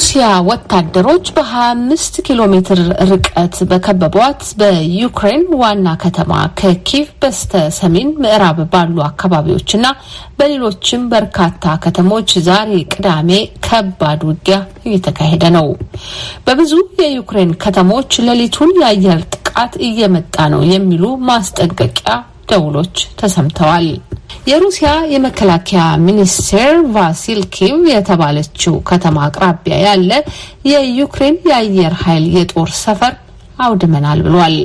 የሩሲያ ወታደሮች በ25 ኪሎ ሜትር ርቀት በከበቧት በዩክሬን ዋና ከተማ ከኪቭ በስተ ሰሜን ምዕራብ ባሉ አካባቢዎችና በሌሎችም በርካታ ከተሞች ዛሬ ቅዳሜ ከባድ ውጊያ እየተካሄደ ነው። በብዙ የዩክሬን ከተሞች ሌሊቱን የአየር ጥቃት እየመጣ ነው የሚሉ ማስጠንቀቂያ ደውሎች ተሰምተዋል። የሩሲያ የመከላከያ ሚኒስቴር ቫሲልኪቭ የተባለችው ከተማ አቅራቢያ ያለ የዩክሬን የአየር ኃይል የጦር ሰፈር አውድመናል ብሏል።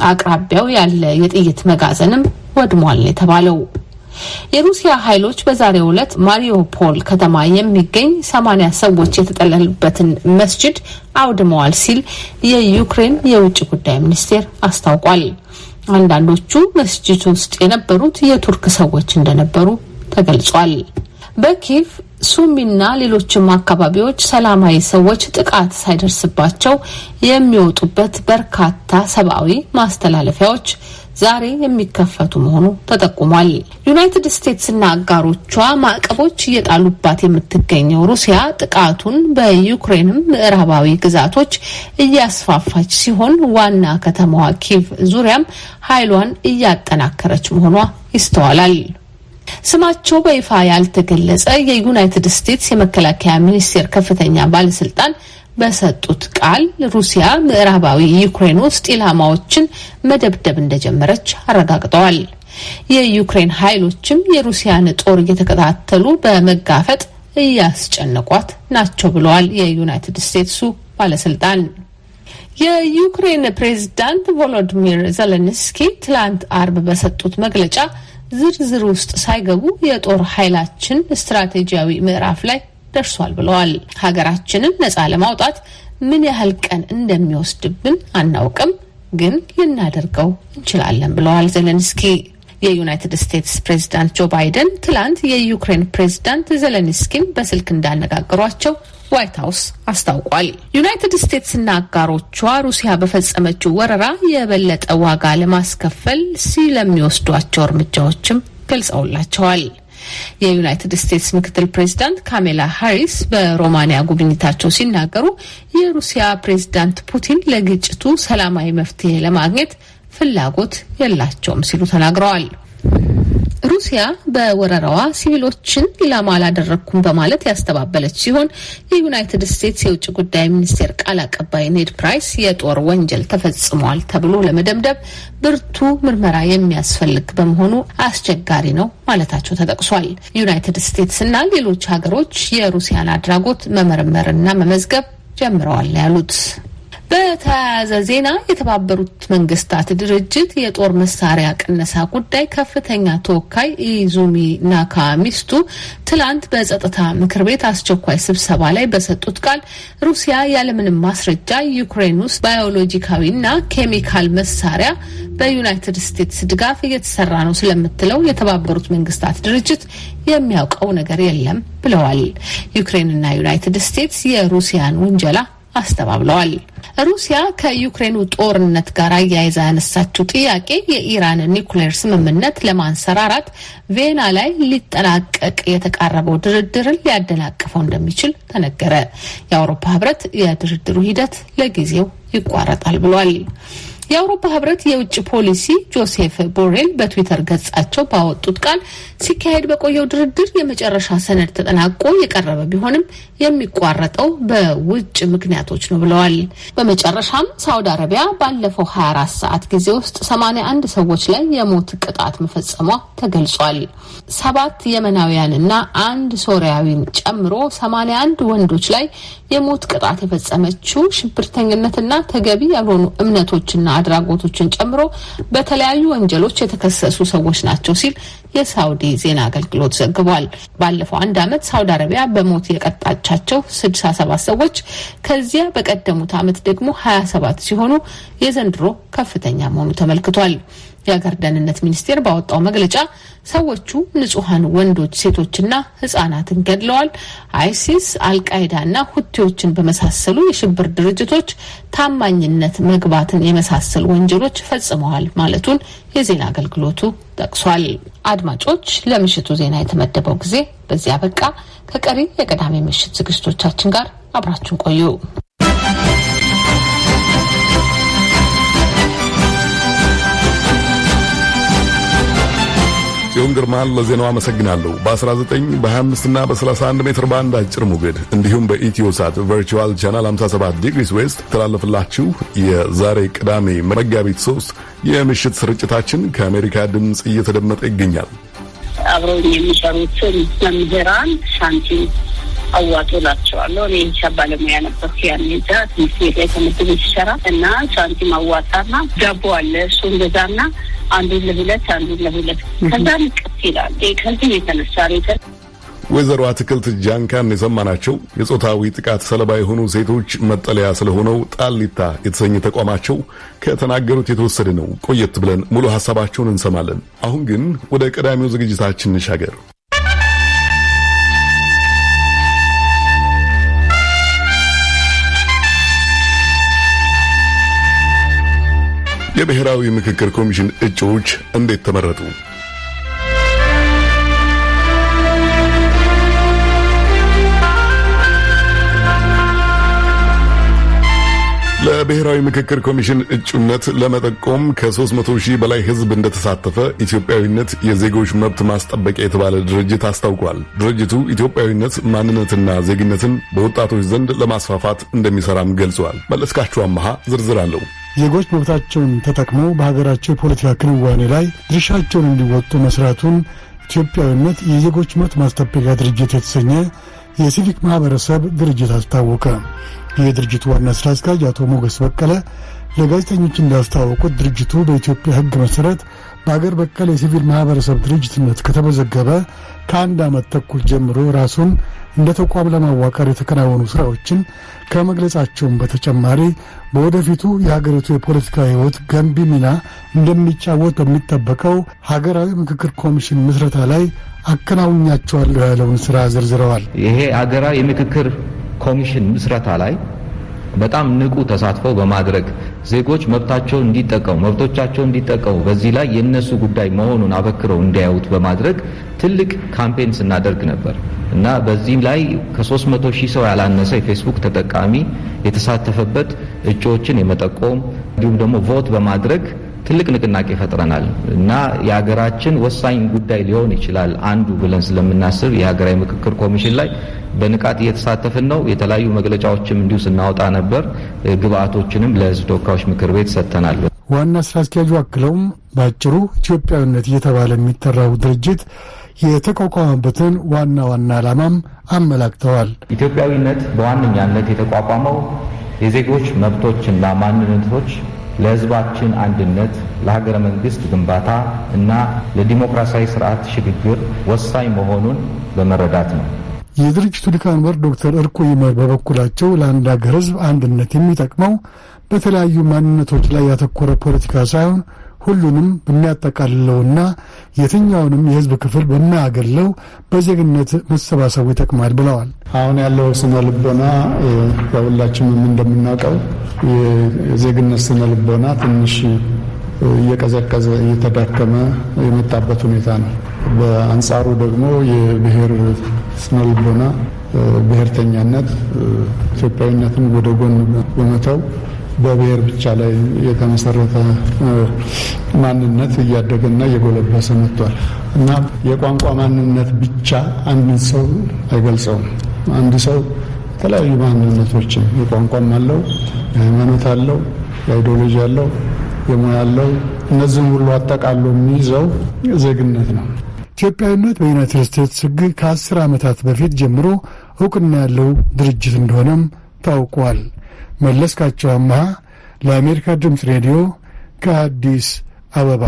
አቅራቢያው ያለ የጥይት መጋዘንም ወድሟል የተባለው የሩሲያ ኃይሎች በዛሬው ዕለት ማሪዮፖል ከተማ የሚገኝ 80 ሰዎች የተጠለሉበትን መስጂድ አውድመዋል ሲል የዩክሬን የውጭ ጉዳይ ሚኒስቴር አስታውቋል። አንዳንዶቹ መስጂድ ውስጥ የነበሩት የቱርክ ሰዎች እንደነበሩ ተገልጿል። በኪቭ ሱሚና ሌሎችም አካባቢዎች ሰላማዊ ሰዎች ጥቃት ሳይደርስባቸው የሚወጡበት በርካታ ሰብአዊ ማስተላለፊያዎች ዛሬ የሚከፈቱ መሆኑ ተጠቁሟል። ዩናይትድ ስቴትስና አጋሮቿ ማዕቀቦች እየጣሉባት የምትገኘው ሩሲያ ጥቃቱን በዩክሬንም ምዕራባዊ ግዛቶች እያስፋፋች ሲሆን ዋና ከተማዋ ኪቭ ዙሪያም ኃይሏን እያጠናከረች መሆኗ ይስተዋላል። ስማቸው በይፋ ያልተገለጸ የዩናይትድ ስቴትስ የመከላከያ ሚኒስቴር ከፍተኛ ባለስልጣን በሰጡት ቃል ሩሲያ ምዕራባዊ ዩክሬን ውስጥ ኢላማዎችን መደብደብ እንደጀመረች አረጋግጠዋል። የዩክሬን ኃይሎችም የሩሲያን ጦር እየተከታተሉ በመጋፈጥ እያስጨነቋት ናቸው ብለዋል የዩናይትድ ስቴትሱ ባለስልጣን። የዩክሬን ፕሬዝዳንት ቮሎዲሚር ዜሌንስኪ ትላንት አርብ በሰጡት መግለጫ ዝርዝር ውስጥ ሳይገቡ የጦር ኃይላችን ስትራቴጂያዊ ምዕራፍ ላይ ደርሷል ብለዋል። ሀገራችንን ነፃ ለማውጣት ምን ያህል ቀን እንደሚወስድብን አናውቅም፣ ግን ልናደርገው እንችላለን ብለዋል ዜሌንስኪ። የዩናይትድ ስቴትስ ፕሬዝዳንት ጆ ባይደን ትላንት የዩክሬን ፕሬዝዳንት ዜሌንስኪን በስልክ እንዳነጋገሯቸው ዋይት ሀውስ አስታውቋል። ዩናይትድ ስቴትስና አጋሮቿ ሩሲያ በፈጸመችው ወረራ የበለጠ ዋጋ ለማስከፈል ስለሚወስዷቸው እርምጃዎችም ገልጸውላቸዋል። የዩናይትድ ስቴትስ ምክትል ፕሬዝዳንት ካሜላ ሃሪስ በሮማኒያ ጉብኝታቸው ሲናገሩ የሩሲያ ፕሬዝዳንት ፑቲን ለግጭቱ ሰላማዊ መፍትሄ ለማግኘት ፍላጎት የላቸውም ሲሉ ተናግረዋል። ሩሲያ በወረራዋ ሲቪሎችን ኢላማ አላደረኩም በማለት ያስተባበለች ሲሆን የዩናይትድ ስቴትስ የውጭ ጉዳይ ሚኒስቴር ቃል አቀባይ ኔድ ፕራይስ የጦር ወንጀል ተፈጽሟል ተብሎ ለመደምደም ብርቱ ምርመራ የሚያስፈልግ በመሆኑ አስቸጋሪ ነው ማለታቸው ተጠቅሷል። ዩናይትድ ስቴትስ እና ሌሎች ሀገሮች የሩሲያን አድራጎት መመርመርና መመዝገብ ጀምረዋል ያሉት። በተያያዘ ዜና የተባበሩት መንግስታት ድርጅት የጦር መሳሪያ ቅነሳ ጉዳይ ከፍተኛ ተወካይ ኢዙሚ ናካሚስቱ ትላንት በጸጥታ ምክር ቤት አስቸኳይ ስብሰባ ላይ በሰጡት ቃል ሩሲያ ያለምንም ማስረጃ ዩክሬን ውስጥ ባዮሎጂካዊና ኬሚካል መሳሪያ በዩናይትድ ስቴትስ ድጋፍ እየተሰራ ነው ስለምትለው የተባበሩት መንግስታት ድርጅት የሚያውቀው ነገር የለም ብለዋል። ዩክሬንና ዩናይትድ ስቴትስ የሩሲያን ውንጀላ አስተባብለዋል። ሩሲያ ከዩክሬኑ ጦርነት ጋር አያይዛ ያነሳችው ጥያቄ የኢራን ኒውክሌር ስምምነት ለማንሰራራት ቬና ላይ ሊጠናቀቅ የተቃረበው ድርድርን ሊያደናቅፈው እንደሚችል ተነገረ። የአውሮፓ ህብረት የድርድሩ ሂደት ለጊዜው ይቋረጣል ብሏል። የአውሮፓ ህብረት የውጭ ፖሊሲ ጆሴፍ ቦሬል በትዊተር ገጻቸው ባወጡት ቃል ሲካሄድ በቆየው ድርድር የመጨረሻ ሰነድ ተጠናቆ የቀረበ ቢሆንም የሚቋረጠው በውጭ ምክንያቶች ነው ብለዋል። በመጨረሻም ሳውዲ አረቢያ ባለፈው 24 ሰዓት ጊዜ ውስጥ 81 ሰዎች ላይ የሞት ቅጣት መፈጸሟ ተገልጿል። 7 የመናውያንና 1 ሶሪያዊን ጨምሮ 81 ወንዶች ላይ የሞት ቅጣት የፈጸመችው ሽብርተኝነትና ተገቢ ያልሆኑ እምነቶችና አድራጎቶችን ጨምሮ በተለያዩ ወንጀሎች የተከሰሱ ሰዎች ናቸው ሲል የሳውዲ ዜና አገልግሎት ዘግቧል። ባለፈው 1 ዓመት ሳውዲ አረቢያ በሞት የቀጣቻቸው 67 ሰዎች ከዚያ በቀደሙት ዓመት ደግሞ 27 ሲሆኑ የዘንድሮ ከፍተኛ መሆኑ ተመልክቷል። የሀገር ደህንነት ሚኒስቴር ባወጣው መግለጫ ሰዎቹ ንጹሃን ወንዶች፣ ሴቶችና ህጻናትን ገድለዋል፣ አይሲስ፣ አልቃይዳና ሁቲዎችን በመሳሰሉ የሽብር ድርጅቶች ታማኝነት መግባትን የመሳሰሉ ወንጀሎች ፈጽመዋል ማለቱን የዜና አገልግሎቱ ጠቅሷል። አድማጮች፣ ለምሽቱ ዜና የተመደበው ጊዜ በዚያ በቃ። ከቀሪ የቅዳሜ ምሽት ዝግጅቶቻችን ጋር አብራችሁን ቆዩ። ጽዮን ግርማን ለዜናው አመሰግናለሁ። በ19 በ25 እና በ31 ሜትር ባንድ አጭር ሞገድ እንዲሁም በኢትዮሳት ቨርቹዋል ቻናል 57 ዲግሪስ ዌስት ተላለፍላችሁ የዛሬ ቅዳሜ መጋቢት 3 የምሽት ስርጭታችን ከአሜሪካ ድምጽ እየተደመጠ ይገኛል። አብረው የሚሰሩትን መምህራን ሳንቲም አዋጡላቸዋለሁ። እኔ ሂሳብ ባለሙያ ነበርኩ። ያኔ ትምህርት ቤት ላይ ትምህርት ቤት ሲሰራ እና ሳንቲም አዋጣና ዳቦ አለ እሱን ገዛና አንዱን ለሁለት ከዛ ንቅት ይላል። ከዚህ የተነሳ ወይዘሮ አትክልት ጃንካን የሰማናቸው የጾታዊ ጥቃት ሰለባ የሆኑ ሴቶች መጠለያ ስለሆነው ጣሊታ የተሰኘ ተቋማቸው ከተናገሩት የተወሰደ ነው። ቆየት ብለን ሙሉ ሐሳባቸውን እንሰማለን። አሁን ግን ወደ ቀዳሚው ዝግጅታችን እንሻገር። የብሔራዊ ምክክር ኮሚሽን እጩዎች እንዴት ተመረጡ? ለብሔራዊ ምክክር ኮሚሽን እጩነት ለመጠቆም ከ300,000 በላይ ሕዝብ እንደተሳተፈ ኢትዮጵያዊነት የዜጎች መብት ማስጠበቂያ የተባለ ድርጅት አስታውቋል። ድርጅቱ ኢትዮጵያዊነት ማንነትና ዜግነትን በወጣቶች ዘንድ ለማስፋፋት እንደሚሰራም ገልጿል። መለስካቸው አማሃ ዝርዝር አለው። ዜጎች መብታቸውን ተጠቅመው በሀገራቸው የፖለቲካ ክንዋኔ ላይ ድርሻቸውን እንዲወጡ መስራቱን ኢትዮጵያዊነት የዜጎች መብት ማስጠበቂያ ድርጅት የተሰኘ የሲቪክ ማህበረሰብ ድርጅት አስታወቀ። የድርጅቱ ዋና ስራ አስኪያጅ አቶ ሞገስ በቀለ ለጋዜጠኞች እንዳስታወቁት ድርጅቱ በኢትዮጵያ ሕግ መሰረት በአገር በቀል የሲቪል ማህበረሰብ ድርጅትነት ከተመዘገበ ከአንድ ዓመት ተኩል ጀምሮ ራሱን እንደ ተቋም ለማዋቀር የተከናወኑ ስራዎችን ከመግለጻቸውም በተጨማሪ በወደፊቱ የሀገሪቱ የፖለቲካ ህይወት ገንቢ ሚና እንደሚጫወት በሚጠበቀው ሀገራዊ ምክክር ኮሚሽን ምስረታ ላይ አከናውኛቸዋለሁ ያለውን ስራ ዘርዝረዋል። ይሄ ሀገራዊ የምክክር ኮሚሽን ምስረታ ላይ በጣም ንቁ ተሳትፎ በማድረግ ዜጎች መብቶቻቸውን እንዲጠቀሙ በዚህ ላይ የነሱ ጉዳይ መሆኑን አበክረው እንዲያዩት በማድረግ ትልቅ ካምፔን ስናደርግ ነበር እና በዚህ ላይ ከ300,000 ሰው ያላነሰ የፌስቡክ ተጠቃሚ የተሳተፈበት እጩዎችን የመጠቆም እንዲሁም ደግሞ ቮት በማድረግ ትልቅ ንቅናቄ ፈጥረናል እና የሀገራችን ወሳኝ ጉዳይ ሊሆን ይችላል አንዱ ብለን ስለምናስብ የሀገራዊ ምክክር ኮሚሽን ላይ በንቃት እየተሳተፍን ነው። የተለያዩ መግለጫዎችም እንዲሁ ስናወጣ ነበር። ግብአቶችንም ለሕዝብ ተወካዮች ምክር ቤት ሰጥተናል። ዋና ስራ አስኪያጁ አክለውም በአጭሩ ኢትዮጵያዊነት እየተባለ የሚጠራው ድርጅት የተቋቋመበትን ዋና ዓላማም አመላክተዋል። ኢትዮጵያዊነት በዋነኛነት የተቋቋመው የዜጎች መብቶችና ማንነቶች ለሕዝባችን አንድነት፣ ለሀገረ መንግስት ግንባታ እና ለዲሞክራሲያዊ ስርዓት ሽግግር ወሳኝ መሆኑን በመረዳት ነው። የድርጅቱ ሊቀመንበር ዶክተር እርቁ ይመር በበኩላቸው ለአንድ ሀገር ሕዝብ አንድነት የሚጠቅመው በተለያዩ ማንነቶች ላይ ያተኮረ ፖለቲካ ሳይሆን ሁሉንም በሚያጠቃልለውና የትኛውንም የሕዝብ ክፍል በማያገለው በዜግነት መሰባሰቡ ይጠቅማል ብለዋል። አሁን ያለው ስነ ልቦና ሁላችንም እንደምናውቀው የዜግነት ስነ ልቦና ትንሽ እየቀዘቀዘ እየተዳከመ የመጣበት ሁኔታ ነው። በአንጻሩ ደግሞ የብሔር ስነ ልቦና ብሔርተኛነት ኢትዮጵያዊነትን ወደ ጎን በመተው በብሔር ብቻ ላይ የተመሰረተ ማንነት እያደገና እየጎለበሰ መጥቷል እና የቋንቋ ማንነት ብቻ አንድን ሰው አይገልጸውም። አንድ ሰው የተለያዩ ማንነቶችን የቋንቋም አለው፣ የሃይማኖት አለው፣ የአይዲዮሎጂ አለው፣ የሙያ አለው። እነዚህም ሁሉ አጠቃሎ የሚይዘው ዜግነት ነው። ኢትዮጵያዊነት በዩናይትድ ስቴትስ ሕግ ከ10 ዓመታት በፊት ጀምሮ እውቅና ያለው ድርጅት እንደሆነም ታውቋል። መለስካቸው አማሃ ለአሜሪካ ድምፅ ሬዲዮ ከአዲስ አበባ።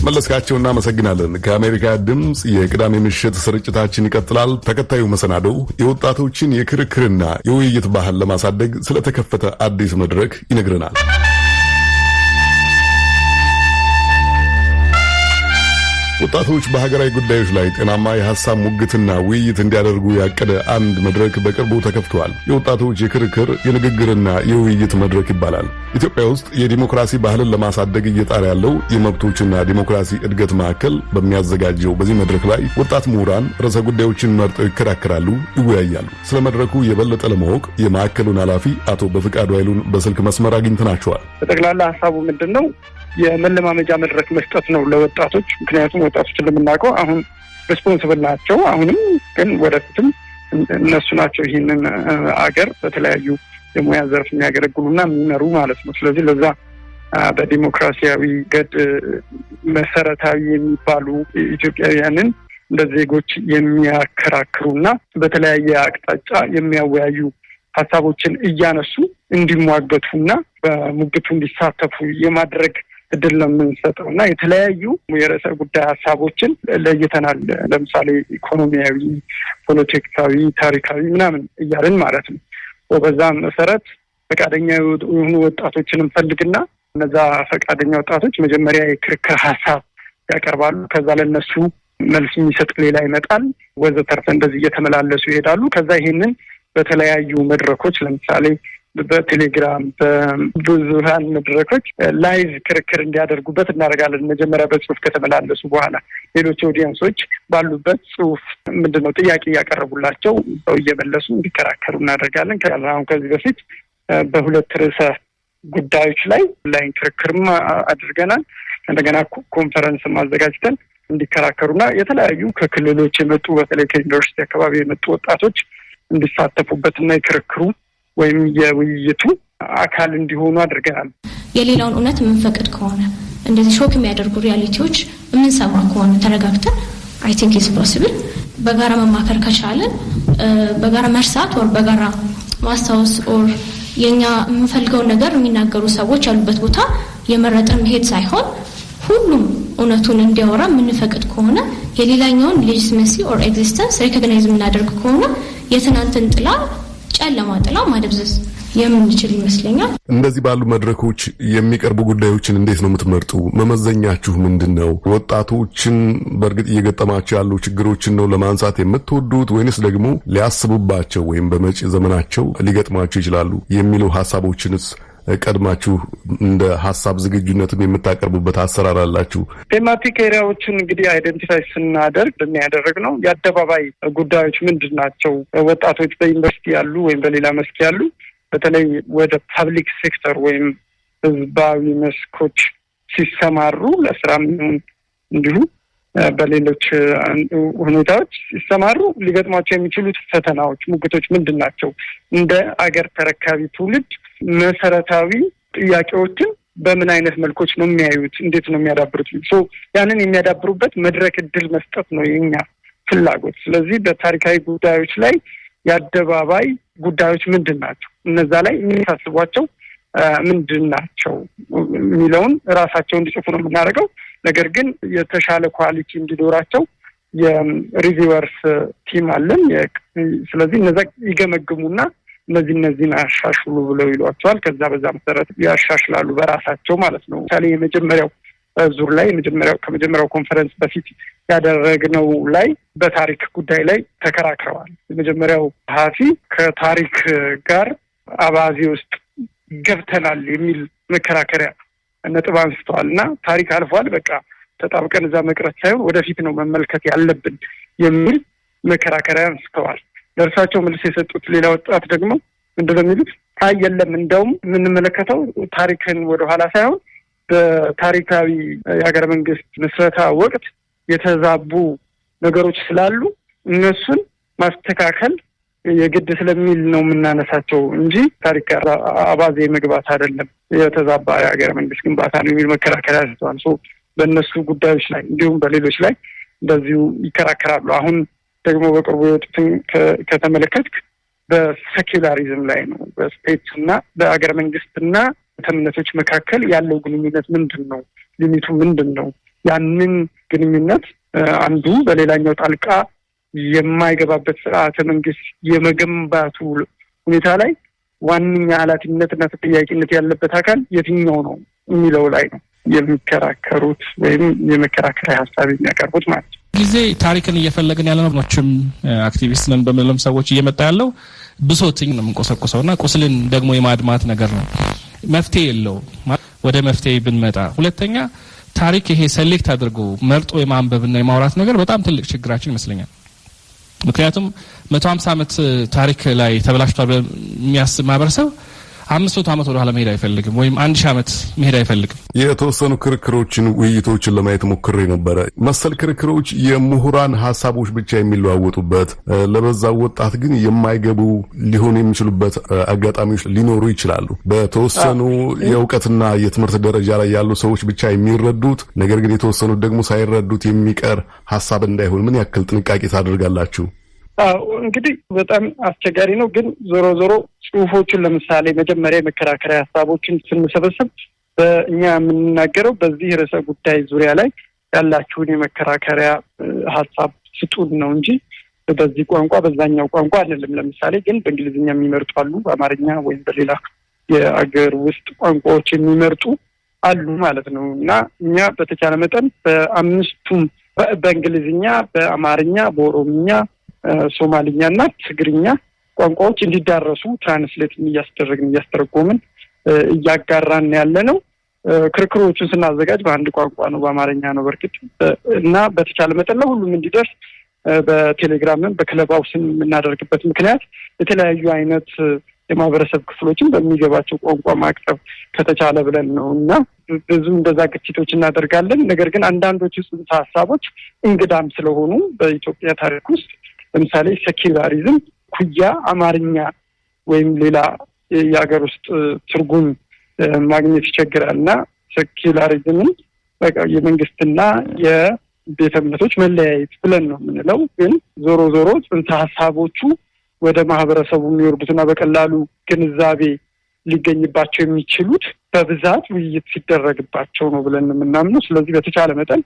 መለስካቸው እናመሰግናለን። ከአሜሪካ ድምፅ የቅዳሜ ምሽት ስርጭታችን ይቀጥላል። ተከታዩ መሰናዶው የወጣቶችን የክርክርና የውይይት ባህል ለማሳደግ ስለተከፈተ አዲስ መድረክ ይነግረናል። ወጣቶች በሀገራዊ ጉዳዮች ላይ ጤናማ የሐሳብ ሙግትና ውይይት እንዲያደርጉ ያቀደ አንድ መድረክ በቅርቡ ተከፍቷል። የወጣቶች የክርክር የንግግርና የውይይት መድረክ ይባላል። ኢትዮጵያ ውስጥ የዲሞክራሲ ባህልን ለማሳደግ እየጣረ ያለው የመብቶችና ዲሞክራሲ እድገት ማዕከል በሚያዘጋጀው በዚህ መድረክ ላይ ወጣት ምሁራን ርዕሰ ጉዳዮችን መርጠው ይከራከራሉ፣ ይወያያሉ። ስለ መድረኩ የበለጠ ለማወቅ የማዕከሉን ኃላፊ አቶ በፍቃዱ ኃይሉን በስልክ መስመር አግኝተናቸዋል። በጠቅላላ ሀሳቡ ምንድነው? የመለማመጃ መድረክ መስጠት ነው ለወጣቶች። ምክንያቱም ወጣቶች እንደምናውቀው አሁን ሬስፖንሲብል ናቸው። አሁንም ግን ወደፊትም እነሱ ናቸው ይህንን አገር በተለያዩ የሙያ ዘርፍ የሚያገለግሉና የሚመሩ ማለት ነው። ስለዚህ ለዛ በዲሞክራሲያዊ ገድ መሰረታዊ የሚባሉ ኢትዮጵያውያንን እንደ ዜጎች የሚያከራክሩና በተለያየ አቅጣጫ የሚያወያዩ ሀሳቦችን እያነሱ እንዲሟገቱና በሙግቱ እንዲሳተፉ የማድረግ እድል ነው የምንሰጠው እና የተለያዩ የርዕሰ ጉዳይ ሀሳቦችን ለይተናል። ለምሳሌ ኢኮኖሚያዊ፣ ፖለቲካዊ፣ ታሪካዊ ምናምን እያልን ማለት ነው። በዛ መሰረት ፈቃደኛ የሆኑ ወጣቶችን እንፈልግና እነዛ ፈቃደኛ ወጣቶች መጀመሪያ የክርክር ሀሳብ ያቀርባሉ። ከዛ ለነሱ መልስ የሚሰጥ ሌላ ይመጣል። ወዘተርፈ እንደዚህ እየተመላለሱ ይሄዳሉ። ከዛ ይሄንን በተለያዩ መድረኮች ለምሳሌ በቴሌግራም በብዙሃን መድረኮች ላይቭ ክርክር እንዲያደርጉበት እናደርጋለን። መጀመሪያ በጽሁፍ ከተመላለሱ በኋላ ሌሎች ኦዲየንሶች ባሉበት ጽሁፍ ምንድነው ጥያቄ እያቀረቡላቸው እየመለሱ እንዲከራከሩ እናደርጋለን። አሁን ከዚህ በፊት በሁለት ርዕሰ ጉዳዮች ላይ ክርክርም አድርገናል። እንደገና ኮንፈረንስም አዘጋጅተን እንዲከራከሩና የተለያዩ ከክልሎች የመጡ በተለይ ከዩኒቨርሲቲ አካባቢ የመጡ ወጣቶች እንዲሳተፉበትና የክርክሩ ወይም የውይይቱ አካል እንዲሆኑ አድርገናል። የሌላውን እውነት የምንፈቅድ ከሆነ እንደዚህ ሾክ የሚያደርጉ ሪያሊቲዎች የምንሰማ ከሆነ ተረጋግተን አይ ቲንክ ኢትስ ፖሲብል በጋራ መማከር ከቻለን በጋራ መርሳት ወር በጋራ ማስታወስ ኦር የኛ የምንፈልገውን ነገር የሚናገሩ ሰዎች ያሉበት ቦታ የመረጠን መሄድ ሳይሆን ሁሉም እውነቱን እንዲያወራ የምንፈቅድ ከሆነ የሌላኛውን ሌጂቲመሲ ኦር ኤግዚስተንስ ሪኮግናይዝ የምናደርግ ከሆነ የትናንትን ጥላ ጨለማ ጥላ ማደብዘዝ የምንችል ይመስለኛል። እንደዚህ ባሉ መድረኮች የሚቀርቡ ጉዳዮችን እንዴት ነው የምትመርጡ? መመዘኛችሁ ምንድነው? ወጣቶችን በእርግጥ እየገጠማቸው ያሉ ችግሮችን ነው ለማንሳት የምትወዱት ወይንስ ደግሞ ሊያስቡባቸው ወይም በመጪ ዘመናቸው ሊገጥማቸው ይችላሉ የሚሉ ሐሳቦችንስ ቀድማችሁ እንደ ሐሳብ ዝግጁነትም የምታቀርቡበት አሰራር አላችሁ? ቴማቲክ ኤሪያዎችን እንግዲህ አይደንቲፋይ ስናደርግ እንደሚያደርግ ነው። የአደባባይ ጉዳዮች ምንድናቸው? ወጣቶች በዩኒቨርሲቲ ያሉ ወይም በሌላ መስክ ያሉ በተለይ ወደ ፐብሊክ ሴክተር ወይም ህዝባዊ መስኮች ሲሰማሩ ለስራም እንዲሁ በሌሎች ሁኔታዎች ሲሰማሩ ሊገጥሟቸው የሚችሉት ፈተናዎች፣ ሙግቶች ምንድናቸው? እንደ አገር ተረካቢ ትውልድ መሰረታዊ ጥያቄዎችን በምን አይነት መልኮች ነው የሚያዩት? እንዴት ነው የሚያዳብሩት? ያንን የሚያዳብሩበት መድረክ እድል መስጠት ነው የኛ ፍላጎት። ስለዚህ በታሪካዊ ጉዳዮች ላይ የአደባባይ ጉዳዮች ምንድናቸው? እነዛ ላይ የሚያሳስቧቸው ምንድናቸው የሚለውን ራሳቸው እንዲጽፉ ነው የምናደርገው። ነገር ግን የተሻለ ኳሊቲ እንዲኖራቸው የሪቪወርስ ቲም አለን። ስለዚህ እነዛ ይገመግሙና እነዚህን አሻሽሉ ብለው ይሏቸዋል። ከዛ በዛ መሰረት ያሻሽላሉ በራሳቸው ማለት ነው። ለምሳሌ የመጀመሪያው ዙር ላይ ከመጀመሪያው ኮንፈረንስ በፊት ያደረግነው ላይ በታሪክ ጉዳይ ላይ ተከራክረዋል። የመጀመሪያው ጸሐፊ ከታሪክ ጋር አባዜ ውስጥ ገብተናል የሚል መከራከሪያ ነጥብ አንስተዋል እና ታሪክ አልፏል፣ በቃ ተጣብቀን እዛ መቅረት ሳይሆን ወደፊት ነው መመልከት ያለብን የሚል መከራከሪያ አንስተዋል። ለእርሳቸው መልስ የሰጡት ሌላ ወጣት ደግሞ ምንድነው የሚሉት? የለም እንደውም የምንመለከተው ታሪክን ወደኋላ ሳይሆን በታሪካዊ የሀገር መንግስት ምስረታ ወቅት የተዛቡ ነገሮች ስላሉ እነሱን ማስተካከል የግድ ስለሚል ነው የምናነሳቸው እንጂ ታሪክ ጋር አባዜ መግባት አይደለም፣ የተዛባ የሀገር መንግስት ግንባታ ነው የሚል መከራከሪያ አንስተዋል። በእነሱ ጉዳዮች ላይ እንዲሁም በሌሎች ላይ እንደዚሁ ይከራከራሉ። አሁን ደግሞ በቅርቡ የወጡትን ከተመለከትክ በሴኩላሪዝም ላይ ነው። በስቴትና በአገር መንግስትና እምነቶች መካከል ያለው ግንኙነት ምንድን ነው? ሊሚቱ ምንድን ነው? ያንን ግንኙነት አንዱ በሌላኛው ጣልቃ የማይገባበት ስርዓተ መንግስት የመገንባቱ ሁኔታ ላይ ዋነኛ ኃላፊነትና ተጠያቂነት ያለበት አካል የትኛው ነው የሚለው ላይ ነው የሚከራከሩት ወይም የመከራከሪያ ሀሳብ የሚያቀርቡት ማለት ነው። ጊዜ ታሪክን እየፈለግን ያለነው ኖችም አክቲቪስት ነን በመለም ሰዎች እየመጣ ያለው ብሶትኝ ነው የምንቆሰቆሰውና ቁስልን ደግሞ የማድማት ነገር ነው። መፍትሄ የለውም። ወደ መፍትሄ ብንመጣ ሁለተኛ ታሪክ ይሄ ሴሌክት አድርጎ መርጦ የማንበብና የማውራት ነገር በጣም ትልቅ ችግራችን ይመስለኛል። ምክንያቱም 150 ዓመት ታሪክ ላይ ተበላሽቷል የሚያስብ ማህበረሰብ 500 ዓመት ወደ ኋላ መሄድ አይፈልግም ወይም 1000 ዓመት መሄድ አይፈልግም። የተወሰኑ ክርክሮችን ውይይቶችን ለማየት ሞክሬ ነበር። መሰል ክርክሮች የምሁራን ሐሳቦች ብቻ የሚለዋወጡበት ለበዛው ወጣት ግን የማይገቡ ሊሆኑ የሚችሉበት አጋጣሚዎች ሊኖሩ ይችላሉ። በተወሰኑ የእውቀትና የትምህርት ደረጃ ላይ ያሉ ሰዎች ብቻ የሚረዱት ነገር ግን የተወሰኑት ደግሞ ሳይረዱት የሚቀር ሐሳብ እንዳይሆን ምን ያክል ጥንቃቄ ታደርጋላችሁ? እንግዲህ በጣም አስቸጋሪ ነው። ግን ዞሮ ጽሁፎቹን ለምሳሌ መጀመሪያ የመከራከሪያ ሐሳቦችን ስንሰበስብ በእኛ የምንናገረው በዚህ ርዕሰ ጉዳይ ዙሪያ ላይ ያላችሁን የመከራከሪያ ሐሳብ ስጡን ነው እንጂ በዚህ ቋንቋ በዛኛው ቋንቋ አይደለም። ለምሳሌ ግን በእንግሊዝኛ የሚመርጡ አሉ፣ በአማርኛ ወይም በሌላ የአገር ውስጥ ቋንቋዎች የሚመርጡ አሉ ማለት ነው። እና እኛ በተቻለ መጠን በአምስቱም በእንግሊዝኛ፣ በአማርኛ፣ በኦሮምኛ፣ ሶማሊኛና ትግርኛ ቋንቋዎች እንዲዳረሱ ትራንስሌት እያስተረጎምን እያጋራን ያለነው። ክርክሮቹን ስናዘጋጅ በአንድ ቋንቋ ነው፣ በአማርኛ ነው በርግጥ እና በተቻለ መጠን ለሁሉም እንዲደርስ በቴሌግራምም በክለባውስም የምናደርግበት ምክንያት የተለያዩ አይነት የማህበረሰብ ክፍሎችን በሚገባቸው ቋንቋ ማቅረብ ከተቻለ ብለን ነው እና ብዙ እንደዛ ግጭቶች እናደርጋለን። ነገር ግን አንዳንዶቹ ጽንሰ ሀሳቦች እንግዳም ስለሆኑ በኢትዮጵያ ታሪክ ውስጥ ለምሳሌ ሴኩላሪዝም ኩያ አማርኛ ወይም ሌላ የሀገር ውስጥ ትርጉም ማግኘት ይቸግራል እና ሴኩላሪዝምን በቃ የመንግስትና የቤተ እምነቶች መለያየት ብለን ነው የምንለው። ግን ዞሮ ጽንሰ ሀሳቦቹ ወደ ማህበረሰቡ የሚወርዱትና በቀላሉ ግንዛቤ ሊገኝባቸው የሚችሉት በብዛት ውይይት ሲደረግባቸው ነው ብለን የምናምነው። ስለዚህ በተቻለ መጠን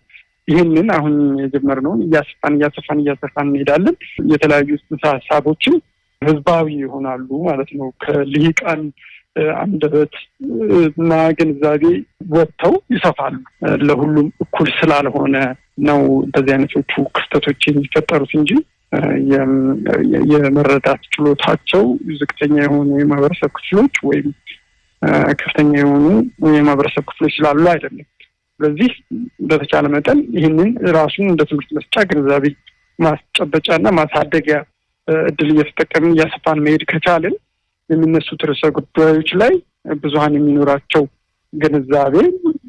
ይህንን አሁን የጀመርነውን እያሰፋን እንሄዳለን። የተለያዩ ጽንሰ ሀሳቦችን ህዝባዊ ይሆናሉ ማለት ነው። ከልሂቃን አንደበት እና ግንዛቤ ወጥተው ይሰፋሉ። ለሁሉም እኩል ስላልሆነ ነው እንደዚህ አይነቶቹ ክስተቶች የሚፈጠሩት እንጂ የመረዳት ችሎታቸው ዝቅተኛ የሆኑ የማህበረሰብ ክፍሎች ወይም ከፍተኛ የሆኑ የማህበረሰብ ክፍሎች ስላሉ አይደለም። ስለዚህ በተቻለ መጠን ይህንን ራሱን እንደ ትምህርት መስጫ ግንዛቤ ማስጨበጫና ማሳደጊያ እድል እየተጠቀምን እያሰፋን መሄድ ከቻልን የሚነሱት ርዕሰ ጉዳዮች ላይ ብዙሃን የሚኖራቸው ግንዛቤ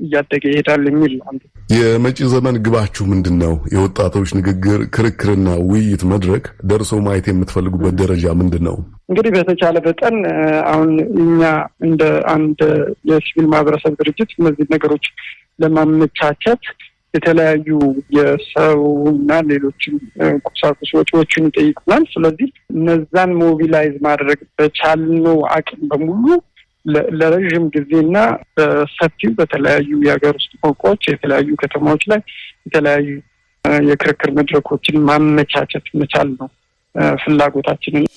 እያደገ ይሄዳል የሚል አንዱ። የመጪ ዘመን ግባችሁ ምንድነው? የወጣቶች ንግግር፣ ክርክርና ውይይት መድረክ ደርሶ ማየት የምትፈልጉበት ደረጃ ምንድነው? እንግዲህ በተቻለ መጠን አሁን እኛ እንደ አንድ የሲቪል ማህበረሰብ ድርጅት እነዚህ ነገሮች ለማመቻቸት የተለያዩ የሰውና ሌሎችም ቁሳቁስ ወጪዎችን ይጠይቁናል። ስለዚህ እነዛን ሞቢላይዝ ማድረግ በቻልነው አቅም በሙሉ ለረጅም ጊዜና በሰፊው በተለያዩ የሀገር ውስጥ ቋንቋዎች የተለያዩ ከተማዎች ላይ የተለያዩ የክርክር መድረኮችን ማመቻቸት መቻል ነው ፍላጎታችንን።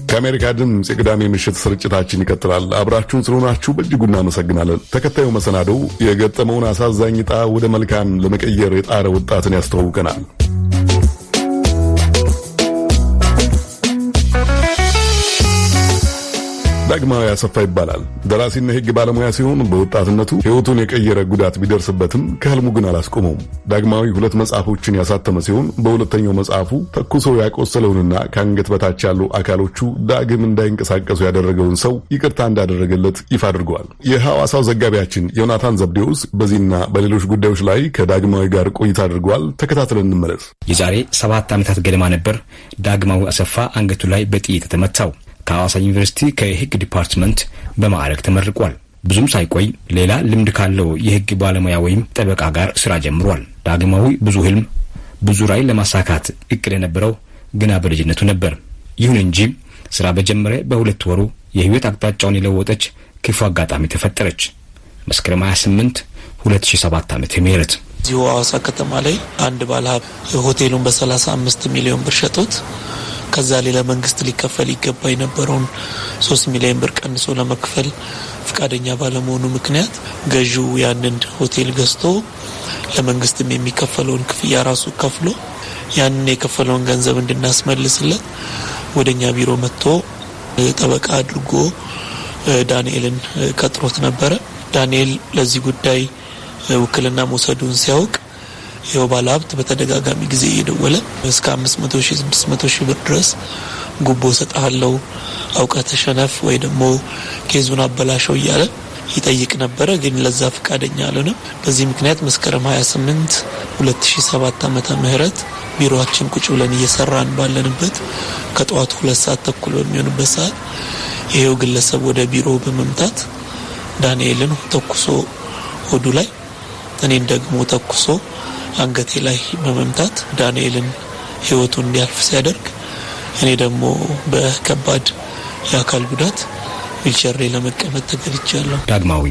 ከአሜሪካ ድምፅ የቅዳሜ ምሽት ስርጭታችን ይቀጥላል። አብራችሁን ስለሆናችሁ በእጅጉ እናመሰግናለን። ተከታዩ መሰናዶው የገጠመውን አሳዛኝ ዕጣ ወደ መልካም ለመቀየር የጣረ ወጣትን ያስተዋውቀናል። ዳግማዊ አሰፋ ይባላል። ደራሲና የሕግ ባለሙያ ሲሆን በወጣትነቱ ሕይወቱን የቀየረ ጉዳት ቢደርስበትም ከህልሙ ግን አላስቆመውም። ዳግማዊ 2 መጽሐፎችን ያሳተመ ሲሆን በሁለተኛው መጽሐፉ ተኩሶ ያቆሰለውንና ከአንገት በታች ያሉ አካሎቹ ዳግም እንዳይንቀሳቀሱ ያደረገውን ሰው ይቅርታ እንዳደረገለት ይፋ አድርገዋል። የሐዋሳው ዘጋቢያችን ዮናታን ዘብዴውስ በዚህና በሌሎች ጉዳዮች ላይ ከዳግማዊ ጋር ቆይታ አድርጓል። ተከታትለን እንመለስ። የዛሬ 7 ዓመታት ገደማ ነበር ዳግማዊ አሰፋ አንገቱ ላይ በጥይት የተመታው። ከሐዋሳ ዩኒቨርሲቲ ከሕግ ዲፓርትመንት በማዕረግ ተመርቋል። ብዙም ሳይቆይ ሌላ ልምድ ካለው የሕግ ባለሙያ ወይም ጠበቃ ጋር ስራ ጀምሯል። ዳግማዊ ብዙ ህልም፣ ብዙ ራዕይ ለማሳካት እቅድ የነበረው ገና በልጅነቱ ነበር። ይሁን እንጂ ስራ በጀመረ በ2 ወሩ የህይወት አቅጣጫውን የለወጠች ክፉ አጋጣሚ ተፈጠረች። መስከረም 28 2007 ዓ.ም እዚሁ ሐዋሳ ከተማ ላይ አንድ ባለሀብት ሆቴሉን በ35 ሚሊዮን ብር ሸጦት ከዛ ሌላ መንግስት ሊከፈል ይገባ የነበረውን 3 ሚሊዮን ብር ቀንሶ ለመክፈል ፍቃደኛ ባለመሆኑ ምክንያት ገዢው ያንን ሆቴል ገዝቶ ለመንግስትም የሚከፈለውን ክፍያ ራሱ ከፍሎ ያንን የከፈለውን ገንዘብ እንድናስመልስለት ወደኛ ቢሮ መጥቶ ጠበቃ አድርጎ ዳንኤልን ቀጥሮት ነበር። ዳንኤል ለዚህ ጉዳይ ውክልና መውሰዱን ሲያውቅ ይኸው ባለሀብት በተደጋጋሚ ጊዜ እየደወለ እስከ 500,000 600,000 ብር ድረስ ጉቦ ሰጣለው አውቀህ ተሸነፍ ወይ ደግሞ ኬዙን አበላሸው እያለ ይጠይቅ ነበር። ግን ለዛ ፈቃደኛ አልሆነም። በዚህ ምክንያት መስከረም 28 2007 ዓመተ ምህረት ቢሮአችን ቁጭ ብለን እየሰራን ባለንበት ከጠዋቱ 2 ሰዓት ተኩል በሚሆንበት ሰዓት ይሄው ግለሰብ ወደ ቢሮ በመምጣት ዳንኤልን ተኩሶ ሆዱ ላይ እኔን ደግሞ ተኩሶ አንገቴ ላይ በመምታት ዳንኤልን ህይወቱን እንዲያልፍ ሲያደርግ እኔ ደግሞ በከባድ የአካል ጉዳት ዊልቸር ላይ ለመቀመጥ ተገድጃለሁ። ዳግማዊ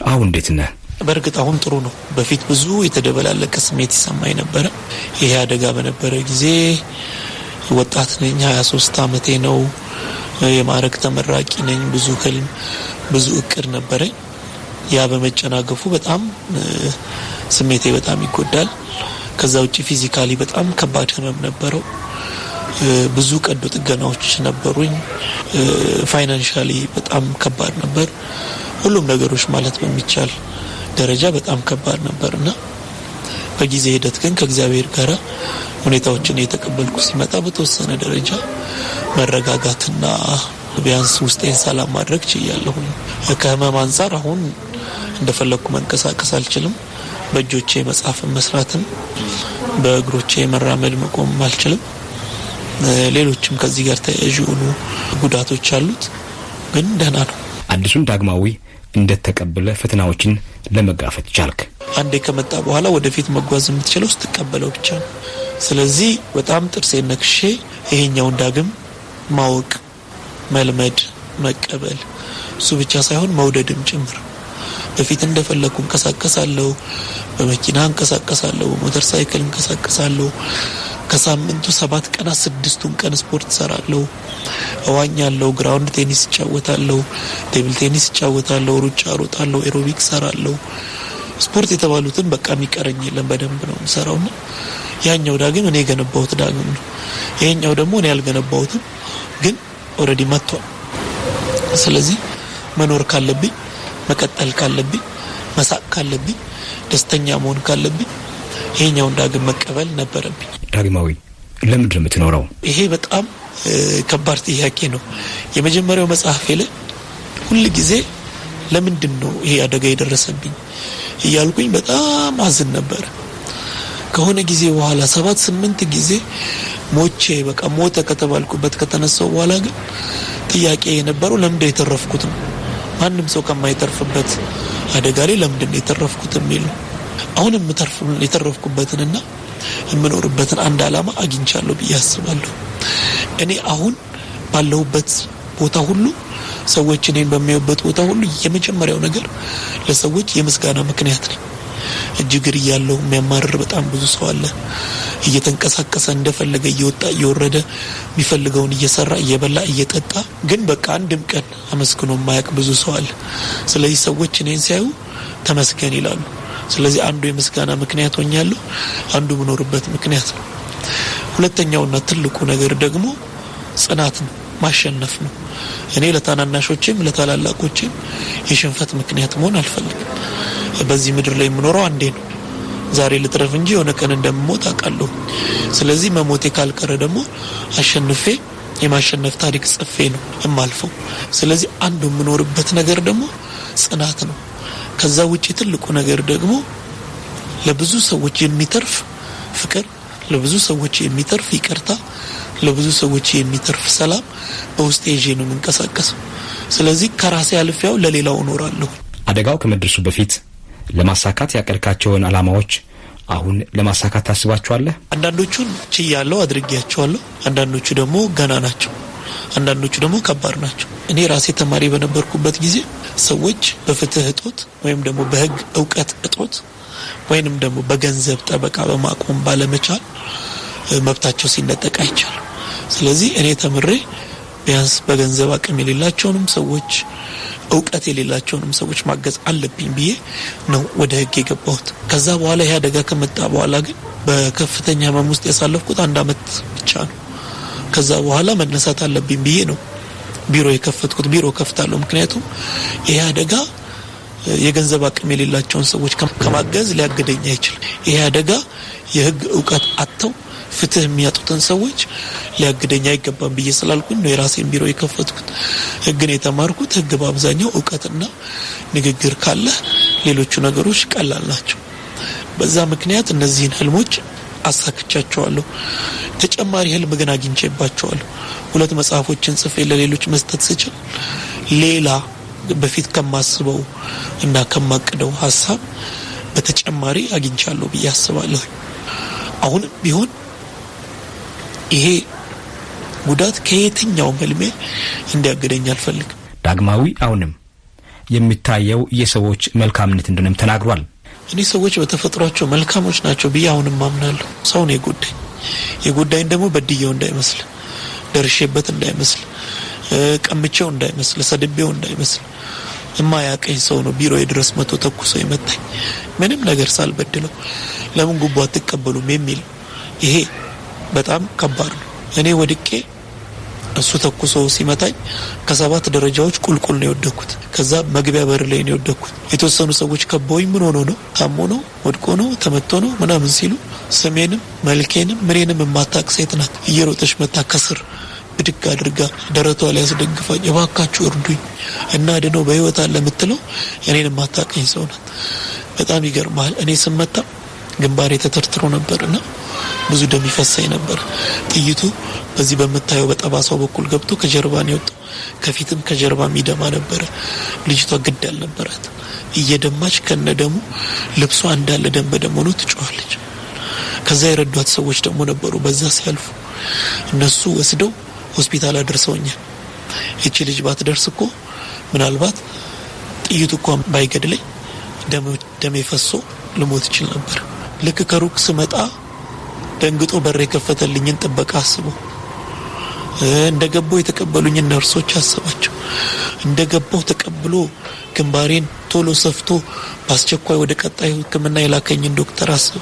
አሁን እንዴት ነህ? በእርግጥ አሁን ጥሩ ነው። በፊት ብዙ የተደበላለቀ ስሜት ይሰማኝ ነበር። ይሄ አደጋ በነበረ ጊዜ ወጣት ነኝ፣ 23 ዓመቴ ነው። የማዕረግ ተመራቂ ነኝ። ብዙ ህልም ብዙ እቅድ ነበረኝ። ያ በመጨናገፉ በጣም ስሜቴ በጣም ይጎዳል። ከዛ ውጪ ፊዚካሊ በጣም ከባድ ህመም ነበረው። ብዙ ቀዶ ጥገናዎች ነበሩኝ። ፋይናንሻሊ በጣም ከባድ ነበር። ሁሉም ነገሮች ማለት በሚቻል ደረጃ በጣም ከባድ ነበርና በጊዜ ሂደት ግን ከእግዚአብሔር ጋር ሁኔታዎችን እየተቀበልኩ ሲመጣ በተወሰነ ደረጃ መረጋጋትና ቢያንስ ውስጤን ሰላም ማድረግ ችያለሁ። ከህመም አንፃር አሁን እንደፈለኩ መንቀሳቀስ አልችልም። በእጆቼ መጻፍም መስራትም በእግሮቼ መራመድ መቆም አልችልም። ሌሎችም ከዚህ ጋር ተያያዥ የሆኑ ጉዳቶች አሉት፣ ግን ደህና ነው። አዲሱን ዳግማዊ እንደተቀበለ ፈተናዎችን ለመጋፈጥ ቻልክ? አንዴ ከመጣ በኋላ ወደፊት መጓዝ የምትችለው ስትቀበለው ብቻ ነው። ስለዚህ በጣም ጥርሴን ነክሼ ይሄኛውን ዳግም ማወቅ፣ መልመድ፣ መቀበል እሱ ብቻ ሳይሆን መውደድም ጭምር። በፊት እንደፈለኩ እንቀሳቀሳለሁ፣ በመኪና እንቀሳቀሳለሁ፣ በሞተር ሳይክል እንቀሳቀሳለሁ። ከሳምንቱ 7 ቀናት 6ቱን ቀን ስፖርት ሰራለሁ፣ እዋኛለሁ፣ ግራውንድ ቴኒስ እጫወታለሁ፣ ቴብል ቴኒስ እጫወታለሁ፣ ሩጫ ሮጣለሁ፣ ኤሮቢክ ሰራለሁ። ስፖርት የተባሉትን በቃ የሚቀረኝ የለም፣ በደንብ ነው የምሰራውና ያኛው ዳግም እኔ የገነባሁት ዳግም ነው። ይሄኛው ደግሞ እኔ ያልገነባሁትም ግን ኦሬዲ መጥቷል። ስለዚህ መኖር ካለብኝ፣ መቀጠል ካለብኝ፣ መሳቅ ካለብኝ፣ ደስተኛ መሆን ካለብኝ ይሄኛውን ዳግም መቀበል ነበረብኝ። ዳግማዊ ለምንድን ነው የምትኖረው? ይሄ በጣም ከባድ ጥያቄ ነው። የመጀመሪያው መጽሐፌ ላይ ሁሉ ጊዜ ለምንድን ነው ይሄ አደጋ የደረሰብኝ እያልኩኝ በጣም አዝን ነበር። ከሆነ ጊዜ በኋላ 7-8 ጊዜ ሞቼ በቃ ሞተ ከተባልኩበት ከተነሳው በኋላ ግን ጥያቄ የነበረው ለምንድን የተረፍኩት ነው። ማንም ሰው ከማይተርፍበት አደጋ ላይ ለምንድን የተረፍኩት የሚል ነው። አሁን የተረፍኩበትንና የምኖርበትን አንድ ዓላማ አግኝቻለሁ ብዬ አስባለሁ። እኔ አሁን ባለሁበት ቦታ ሁሉ ሰዎች እኔን በሚያዩበት ቦታ ሁሉ የመጀመሪያው ነገር ለሰዎች የምስጋና ምክንያት ነኝ። እጅግር እያለው የሚያማርር በጣም ብዙ ሰው አለ። እየተንቀሳቀሰ እንደፈለገ እየወጣ እየወረደ የሚፈልገውን እየሰራ እየበላ እየጠጣ ግን በቃ አንድም ቀን አመስግኖ የማያውቅ ብዙ ሰው አለ። ስለዚህ ሰዎች እኔን ሲያዩ ተመስገን ይላሉ። ስለዚህ አንዱ የምስጋና ምክንያት ሆኛለሁ፣ አንዱ የምኖርበት ምክንያት ነው። ሁለተኛውና ትልቁ ነገር ደግሞ ጽናት ነው፣ ማሸነፍ ነው። እኔ ለታናናሾቼም ለታላላቆቼም የሽንፈት ምክንያት መሆን አልፈልግም። በዚህ ምድር ላይ የምኖረው አንዴ ነው። ዛሬ ልትረፍ እንጂ የሆነ ቀን እንደምሞት አውቃለሁ። ስለዚህ መሞቴ ካልቀረ ደግሞ አሸንፌ የማሸነፍ ታሪክ ጽፌ ነው የማልፈው። ስለዚህ አንዱ የምኖርበት ነገር ደግሞ ጽናት ነው። ከዛ ውጪ ትልቁ ነገር ደግሞ ለብዙ ሰዎች የሚተርፍ ፍቅር፣ ለብዙ ሰዎች የሚተርፍ ይቅርታ፣ ለብዙ ሰዎች የሚተርፍ ሰላም በውስጤ ይዤ ነው የምንቀሳቀሰው። ስለዚህ ከራሴ አልፌው ለሌላው እኖራለሁ። አደጋው ከመድረሱ በፊት ለማሳካት ያቀርካቸውን አላማዎች አሁን ለማሳካት ታስባቸዋለህ? አንዳንዶቹን ችያለሁ፣ አድርጌያቸዋለሁ። አንዳንዶቹ ደግሞ ገና ናቸው። አንዳንዶቹ ደግሞ ከባድ ናቸው። እኔ ራሴ ተማሪ በነበርኩበት ጊዜ ሰዎች በፍትህ እጦት ወይም ደግሞ በህግ እውቀት እጦት ወይንም ደግሞ በገንዘብ ጠበቃ በማቆም ባለመቻል መብታቸው ሲነጠቅ አይቻልም። ስለዚህ እኔ ተምሬ ቢያንስ በገንዘብ አቅም የሌላቸውንም ሰዎች እውቀት የሌላቸውንም ሰዎች ማገዝ አለብኝ ብዬ ነው ወደ ህግ የገባሁት። ከዛ በኋላ ይሄ አደጋ ከመጣ በኋላ ግን በከፍተኛ ህመም ውስጥ ያሳለፍኩት 1 አመት ብቻ ነው። ከዛ በኋላ መነሳት አለብኝ ብዬ ነው ቢሮ የከፈትኩት። ቢሮ ከፍታለሁ ምክንያቱም ይሄ አደጋ የገንዘብ አቅም የሌላቸውን ሰዎች ከማገዝ ሊያግደኝ አይችልም። ይሄ አደጋ የህግ ዕውቀት አጥተው ፍትህ የሚያጡትን ሰዎች ሊያግደኝ አይገባም ብዬ ስላልኩኝ ነው የራሴን ቢሮ የከፈትኩት። ህግን የተማርኩት ህግ በአብዛኛው ዕውቀትና ንግግር ካለ ሌሎቹ ነገሮች ቀላል ናቸው። በዛ ምክንያት እነዚህን ህልሞች አሳክቻቸዋለሁ። ተጨማሪ ህልም ግን አግኝቼባቸዋለሁ። 2 መጽሐፎችን ጽፌ ለሌሎች መስጠት ስችል ሌላ በፊት ከማስበው እና ከማቅደው ሐሳብ በተጨማሪ አግኝቻለሁ ብዬ አስባለሁ። አሁንም ቢሆን ይሄ ጉዳት ከየትኛው ህልሜ እንዲያገደኝ አልፈልግም። ዳግማዊ አሁንም የሚታየው የሰዎች መልካምነት እንደሆነም ተናግሯል። እኔ ሰዎች በተፈጥሯቸው መልካሞች ናቸው ብዬ አሁንም አምናለሁ። ሰው ነው የጎዳኝ ደግሞ በድየው እንዳይመስል፣ ደርሼበት እንዳይመስል፣ ቀምቼው እንዳይመስል፣ ሰድቤው እንዳይመስል የማያቀኝ ሰው ነው ቢሮዬ ድረስ መቶ ተኩሶ የመታኝ ምንም ነገር ሳልበድለው ለምን ጉቦ አትቀበሉም የሚል ይሄ በጣም ከባድ ነው። እኔ ወድቄ እሱ ተኩሶ ሲመታኝ ከ7 ደረጃዎች ቁልቁል ነው የወደኩት። ከዛ መግቢያ በር ላይ ነው የወደኩት። የተወሰኑ ሰዎች ከቦይ ምን ሆኖ ነው ታሞ ነው ወድቆ ነው ተመቶ ነው ምናምን ሲሉ ስሜንም መልኬንም ምኔንም የማታውቅ ሴት ናት እየሮጠች መታ ከስር ብድግ አድርጋ ደረቷ ላይ ያስደግፋኝ እባካችሁ እርዱኝ እና ደኖ በህይወት አለ የምትለው እኔን የማታውቀኝ ሰው ናት። በጣም ይገርማል። እኔ ስመታ ግንባሬ ተተርትሮ ነበርና ብዙ ደም ይፈሰኝ ነበር። ጥይቱ በዚህ በመታየው በጠባሳው በኩል ገብቶ ከጀርባ ነው የወጣው። ከፊትም ከጀርባ ሚደማ ነበር። ልጅቷ ግድ አልነበራት። እየደማች ከነደሙ ልብሷ እንዳለ ደም በደም ሆኖ ትጮኻለች። ከዛ የረዷት ሰዎች ደግሞ ነበሩ በዛ ሲያልፉ። እነሱ ወስደው ሆስፒታል አድርሰውኛል። እቺ ልጅ ባትደርስ እኮ ምናልባት ጥይቱ እኮ ባይገድለኝ ደም ፈሶ ልሞት ይችል ነበር። ልክ ከሩቅ ስመጣ ደንግጦ በር የከፈተልኝን ጥበቃ አስቦ እንደገባው የተቀበሉኝን ነርሶች አስባቸው እንደገባው ተቀብሎ ግንባሬን ቶሎ ሰፍቶ በአስቸኳይ ወደ ቀጣዩ ሕክምና የላከኝን ዶክተር አስቦ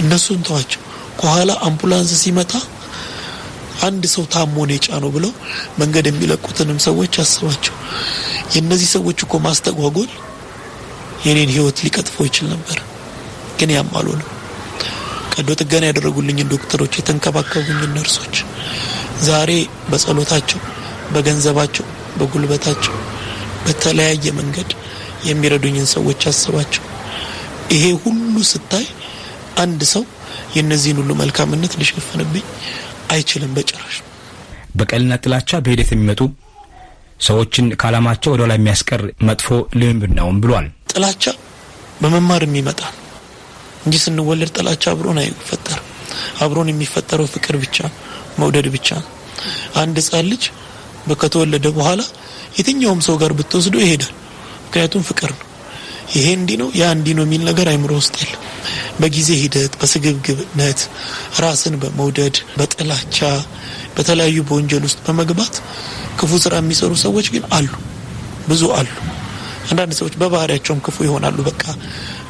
እነሱን ተዋቸው። ከኋላ አምቡላንስ ሲመጣ አንድ ሰው ታሞ ነው የጫነው ብለው መንገድ የሚለቁትንም ሰዎች አስባቸው። የነዚህ ሰዎች እኮ ማስተጓጎል የኔን ህይወት ሊቀጥፈው ይችል ነበር። ግን ያማሉ ነው ቀዶ ጥገና ያደረጉልኝን ዶክተሮች የተንከባከቡኝን ነርሶች ዛሬ በጸሎታቸው በገንዘባቸው በጉልበታቸው በተለያየ መንገድ የሚረዱኝን ሰዎች አስባቸው። ይሄ ሁሉ ስታይ አንድ ሰው የነዚህን ሁሉ መልካምነት ሊሸፍንብኝ አይችልም በጭራሽ። በቀልና ጥላቻ በሂደት የሚመጡ ሰዎችን ካላማቸው ወደ ኋላ የሚያስቀር መጥፎ ልምምድ ነው ብሏል። ጥላቻ በመማር የሚመጣ እንጂ ስንወለድ ጥላቻ አብሮን አይፈጠር። አብሮን የሚፈጠረው ፍቅር ብቻ መውደድ ብቻ። አንድ ሕፃን ልጅ ከተወለደ በኋላ የትኛውም ሰው ጋር ብትወስዶ ይሄዳል። ምክንያቱም ፍቅር ነው። ይሄ እንዲህ ነው ያ እንዲህ ነው የሚል ነገር አይምሮ ውስጥ የለም። በጊዜ ሂደት በስግብግብነት ራስን በመውደድ በጥላቻ በተለያዩ በወንጀል ውስጥ በመግባት ክፉ ስራ የሚሰሩ ሰዎች ግን አሉ፣ ብዙ አሉ። አንዳንድ ሰዎች በባህሪያቸውም ክፉ ይሆናሉ። በቃ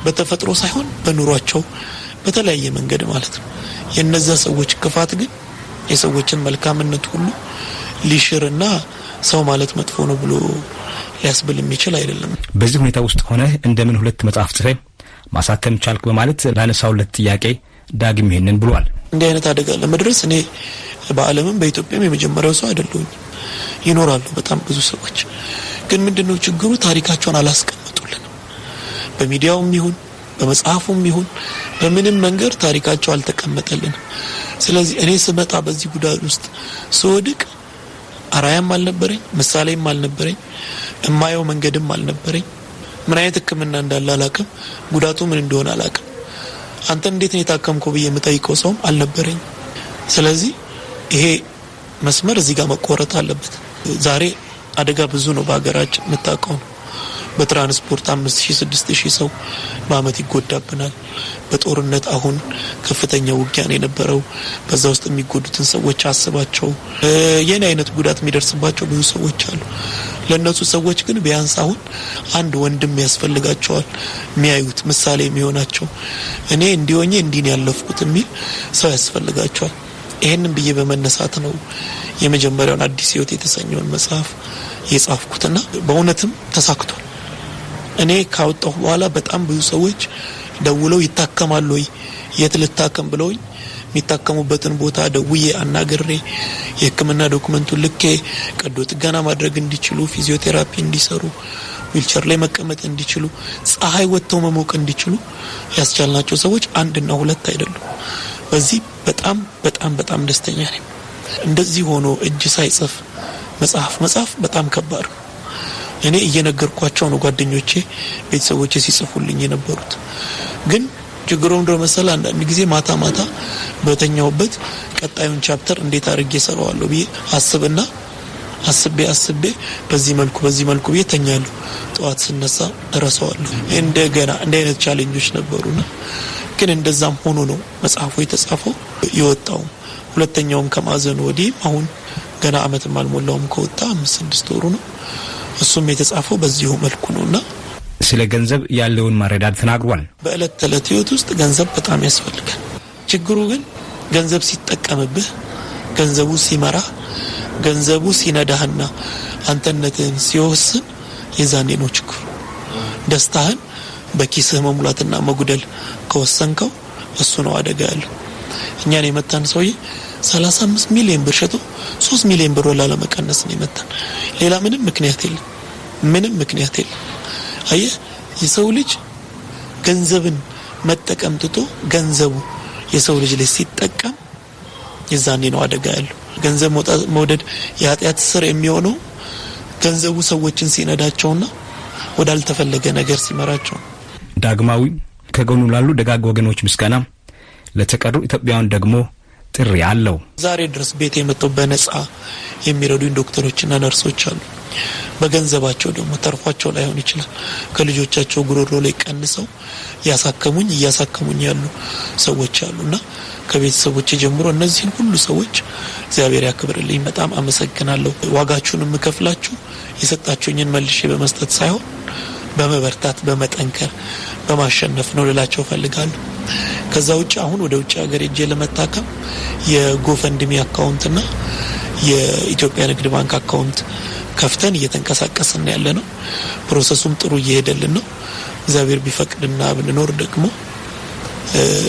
በተፈጥሮ ሳይሆን በኑሯቸው በተለያየ መንገድ ማለት ነው። የነዛ ሰዎች ክፋት ግን የሰዎችን መልካምነት ሁሉ ሊሽርና ሰው ማለት መጥፎ ነው ብሎ ሊያስብል የሚችል አይደለም። በዚህ ሁኔታ ውስጥ ሆነ እንደምን 2 መጽሐፍ ጽፈ ማሳተም ቻልክ በማለት ላነሳውለት ጥያቄ ዳግም ይሄንን ብሏል። እንዲህ አይነት አደጋ ለመድረስ እኔ በዓለምም በኢትዮጵያም የመጀመሪያው ሰው አይደለሁም። ይኖራሉ በጣም ብዙ ሰዎች። ግን ምንድነው ችግሩ? ታሪካቸውን አላስቀምጡልንም። በሚዲያውም ይሁን በመጽሐፉም ይሁን በምንም መንገድ ታሪካቸው አልተቀመጠልንም። ስለዚህ እኔ ስመጣ በዚህ ጉዳት ውስጥ ስወድቅ አራያም አልነበረኝ፣ ምሳሌም አልነበረኝ፣ እማየው መንገድም አልነበረኝ። ምን አይነት ሕክምና እንዳለ አላውቅም፣ ጉዳቱ ምን እንደሆነ አላውቅም። አንተ እንዴት ነው የታከምከው ብዬ የምጠይቀው ሰውም አልነበረኝ። ስለዚህ ይሄ መስመር እዚህ ጋር መቆረጥ አለበት። ዛሬ አደጋ ብዙ ነው በአገራችን የምታውቀው ነው። በትራንስፖርት 5000 6000 ሰው በአመት ይጎዳብናል። በጦርነት አሁን ከፍተኛ ውጊያ ነው የነበረው። በዛ ውስጥ የሚጎዱትን ሰዎች አስባቸው። የኔ አይነት ጉዳት የሚደርስባቸው ብዙ ሰዎች አሉ። ለነሱ ሰዎች ግን ቢያንስ አሁን አንድ ወንድም ያስፈልጋቸዋል፣ የሚያዩት ምሳሌ የሚሆናቸው። እኔ እንዲሆኜ እንዲህ ያለፍኩት የሚል ሰው ያስፈልጋቸዋል። ይሄንን ብዬ በመነሳት ነው የመጀመሪያውን አዲስ ህይወት የተሰኘውን መጽሐፍ የጻፍኩትና በእውነትም ተሳክቷል። እኔ ካወጣሁ በኋላ በጣም ብዙ ሰዎች ደውለው ይታከማሉ ወይ የት ልታከም ብለውኝ የሚታከሙበትን ቦታ ደውዬ አናግሬ የህክምና ዶክመንቱን ልኬ ቀዶ ጥገና ማድረግ እንዲችሉ ፊዚዮቴራፒ እንዲሰሩ ዊልቸር ላይ መቀመጥ እንዲችሉ ፀሐይ ወጥተው መሞቅ እንዲችሉ ያስቻልናቸው ሰዎች አንድና ሁለት አይደሉም። በዚህ በጣም በጣም በጣም ደስተኛ ነኝ። እንደዚህ ሆኖ እጅ ሳይጽፍ መጽሐፍ በጣም ከባድ ነው። እኔ እየነገርኳቸው ነው ጓደኞቼ ቤተሰቦቼ ሲጽፉልኝ የነበሩት። ግን ችግሩ እንደው መሰለ አንዳንድ ጊዜ ማታ በተኛውበት ቀጣዩን ቻፕተር እንዴት አድርጌ ሰራዋለሁ ብዬ አስቤ በዚህ መልኩ ብዬ ተኛለሁ። ጠዋት ስነሳ እረሳዋለሁ። እንደገና እንደ አይነት ቻሌንጆች ነበሩና ግን እንደዛም ሆኖ ነው መጽሐፉ የተጻፈው የወጣው። ሁለተኛውም ከማዘኑ ወዲህ አሁን ገና አመትም አልሞላውም ከወጣ 5-6 ወሩ ነው። እሱም የተጻፈው በዚሁ መልኩ ነውና ስለ ገንዘብ ያለውን ማረዳት ተናግሯል። በእለት ተለት ህይወት ውስጥ ገንዘብ በጣም ያስፈልጋል። ችግሩ ግን ገንዘብ ሲጠቀምብህ፣ ገንዘቡ ሲመራ፣ ገንዘቡ ሲነዳህና አንተነትህን ሲወስን የዛኔ ነው ችግሩ። ደስታህን በኪስህ መሙላትና መጉደል ከወሰንከው እሱ ነው አደጋ ያለው። እኛን የመታን ሰውዬ 35 ሚሊዮን ብር ሸጦ 3 ሚሊዮን ብር ወላ ለመቀነስ ነው የመታን። ሌላ ምንም ምክንያት የለም። አየህ የሰው ልጅ ገንዘብን መጠቀም ትቶ ገንዘቡ የሰው ልጅ ላይ ሲጠቀም የዛኔ ነው አደጋ ያለው። ገንዘብ መውደድ የኃጢአት ስር የሚሆነው ገንዘቡ ሰዎችን ሲነዳቸውና ወዳልተፈለገ ነገር ሲመራቸው። ዳግማዊ ከጎኑ ላሉ ደጋግ ወገኖች ምስጋና፣ ለተቀሩ ኢትዮጵያውያን ደግሞ ጥሪ አለው። ዛሬ ድረስ ቤቴ መጥተው በነጻ የሚረዱኝ ዶክተሮችና ነርሶች አሉ። በገንዘባቸው ደግሞ ተርፏቸው ላይሆን ይችላል ከልጆቻቸው ጉሮሮ ላይ ቀንሰው እያሳከሙኝ ያሉ ሰዎች አሉና ከቤተሰቦቼ ጀምሮ እነዚህን ሁሉ ሰዎች እግዚአብሔር ያክብርልኝ። በጣም አመሰግናለሁ። ዋጋችሁን የምከፍላችሁ የሰጣችሁኝን መልሼ በመስጠት ሳይሆን በመበርታት በመጠንከር በማሸነፍ ነው ልላቸው ፈልጋለሁ። ከዛ ውጪ አሁን ወደ ውጪ ሀገር ሄጄ ለመታከም የጎፈንድሚ አካውንትና የኢትዮጵያ ንግድ ባንክ አካውንት ከፍተን እየተንቀሳቀስን ያለ ነው። ፕሮሰሱም ጥሩ እየሄደልን ነው። እግዚአብሔር ቢፈቅድና ብንኖር ደግሞ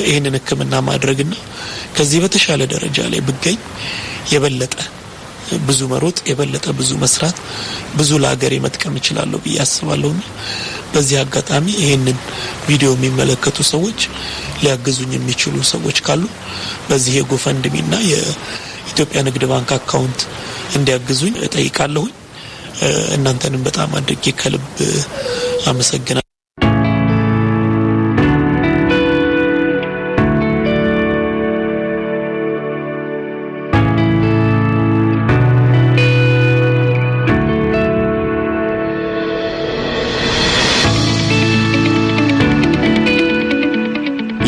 ይሄንን ህክምና ማድረግና ከዚህ በተሻለ ደረጃ ላይ ብገኝ የበለጠ ብዙ መሮጥ፣ የበለጠ ብዙ መስራት፣ ብዙ ለሀገር መጥቀም እችላለሁ ብዬ አስባለሁና በዚህ አጋጣሚ ይሄንን ቪዲዮ የሚመለከቱ ሰዎች ሊያግዙኝ የሚችሉ ሰዎች ካሉ በዚህ የጎፈንድሚና የኢትዮጵያ ንግድ ባንክ አካውንት እንዲያግዙኝ እጠይቃለሁ። እናንተንም በጣም አድርጌ ከልብ አመሰግናለሁ።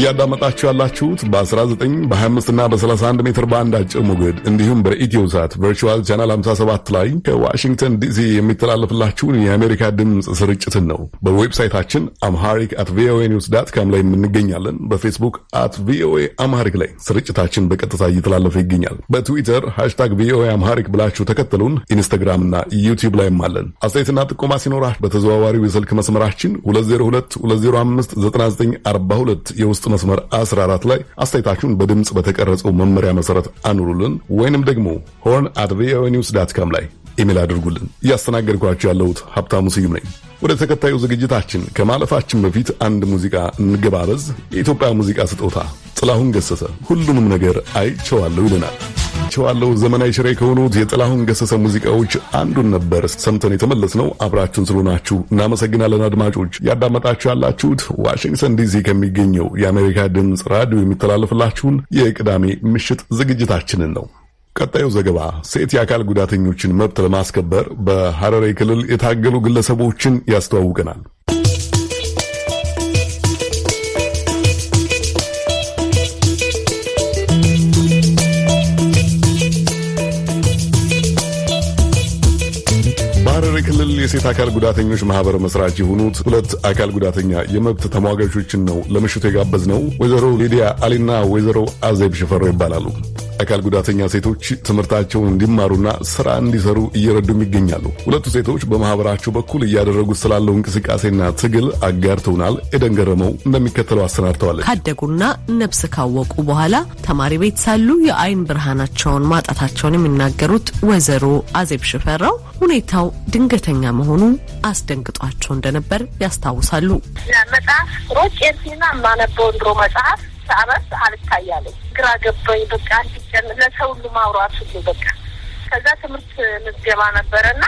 እያዳመጣችሁ ያላችሁት በ19 በ25 እና በ31 ሜትር ባንድ አጭር ሞገድ እንዲሁም በኢትዮሳት ቨርቹዋል ቻናል 57 ላይ ከዋሽንግተን ዲሲ የሚተላለፍላችሁን የአሜሪካ ድምፅ ስርጭትን ነው። በዌብሳይታችን amharic@voanews.com ላይ እንገኛለን። በፌስቡክ @voa amharic ላይ ስርጭታችን በቀጥታ እየተላለፈ ይገኛል። በትዊተር #voa amharic ብላችሁ ተከተሉን። ኢንስታግራም እና ዩቲዩብ ላይም አለን። አስተያየትና ጥቆማ ሲኖራችሁ በተዘዋዋሪው የስልክ መስመራችን 2022059942 የውስጥ መስመር 14 ላይ አስተያየታችሁን በድምጽ በተቀረጸው መመሪያ መሰረት አኑሩልን፣ ወይንም ደግሞ horn@voanews.com ላይ ኢሜል አድርጉልን። እያስተናገድኳችሁ ያለሁት ሀብታሙ ስዩም ነኝ። ወደ ተከታዩ ዝግጅታችን ከማለፋችን በፊት አንድ ሙዚቃ እንገባበዝ። የኢትዮጵያ ሙዚቃ ስጦታ ጥላሁን ገሰሰ ሁሉንም ነገር አይቼዋለሁ ይለናል። አይቼዋለሁ ዘመናዊ ሽሬ ከሆኑት የጥላሁን ገሰሰ ሙዚቃዎች አንዱን ነበር ሰምተን የተመለስነው። አብራችሁን ስለሆናችሁ እናመሰግናለን። አድማጮች ያዳመጣችሁ ያላችሁት ዋሽንግተን ዲሲ ከሚገኘው የአሜሪካ ድምፅ ራዲዮ የሚተላለፍላችሁን የቅዳሜ ምሽት ዝግጅታችንን ነው። ቀጣዩ ዘገባ ሴት የአካል ጉዳተኞችን መብት ለማስከበር በሐረሪ ክልል የታገሉ ግለሰቦችን ያስተዋውቀናል። በሐረሪ ክልል የሴት አካል ጉዳተኞች ማህበር መስራች የሆኑት ሁለት አካል ጉዳተኛ የመብት ተሟጋቾችን ነው ለምሽቱ የጋበዝነው። ወይዘሮ ሊዲያ አሊና ወይዘሮ አዜብ ሽፈሮ ይባላሉ። አካል ጉዳተኛ ሴቶች ትምህርታቸውን እንዲማሩና ስራ እንዲሰሩ እየረዱም ይገኛሉ። ሁለቱ ሴቶች በማህበራቸው በኩል እያደረጉት ስላለው እንቅስቃሴና ትግል አጋርተውናል። ኤደን ገረመው እንደሚከተለው አሰናድተዋለች። ካደጉና ነፍስ ካወቁ በኋላ ተማሪ ቤት ሳሉ የአይን ብርሃናቸውን ማጣታቸውን የሚናገሩት ወይዘሮ አዜብ ሽፈራው ሁኔታው ድንገተኛ መሆኑ አስደንግጧቸው እንደነበር ያስታውሳሉ። መጽሐፍ ሮጬርሲና ማነበው ድሮ መጽሐፍ ሳበስ አልታያለኝ ግራ ገባኝ። በቃ አንዲቀን ለሰው ሁሉ ማውራት ሁሉ በቃ ከዛ ትምህርት ምዝገባ ነበርና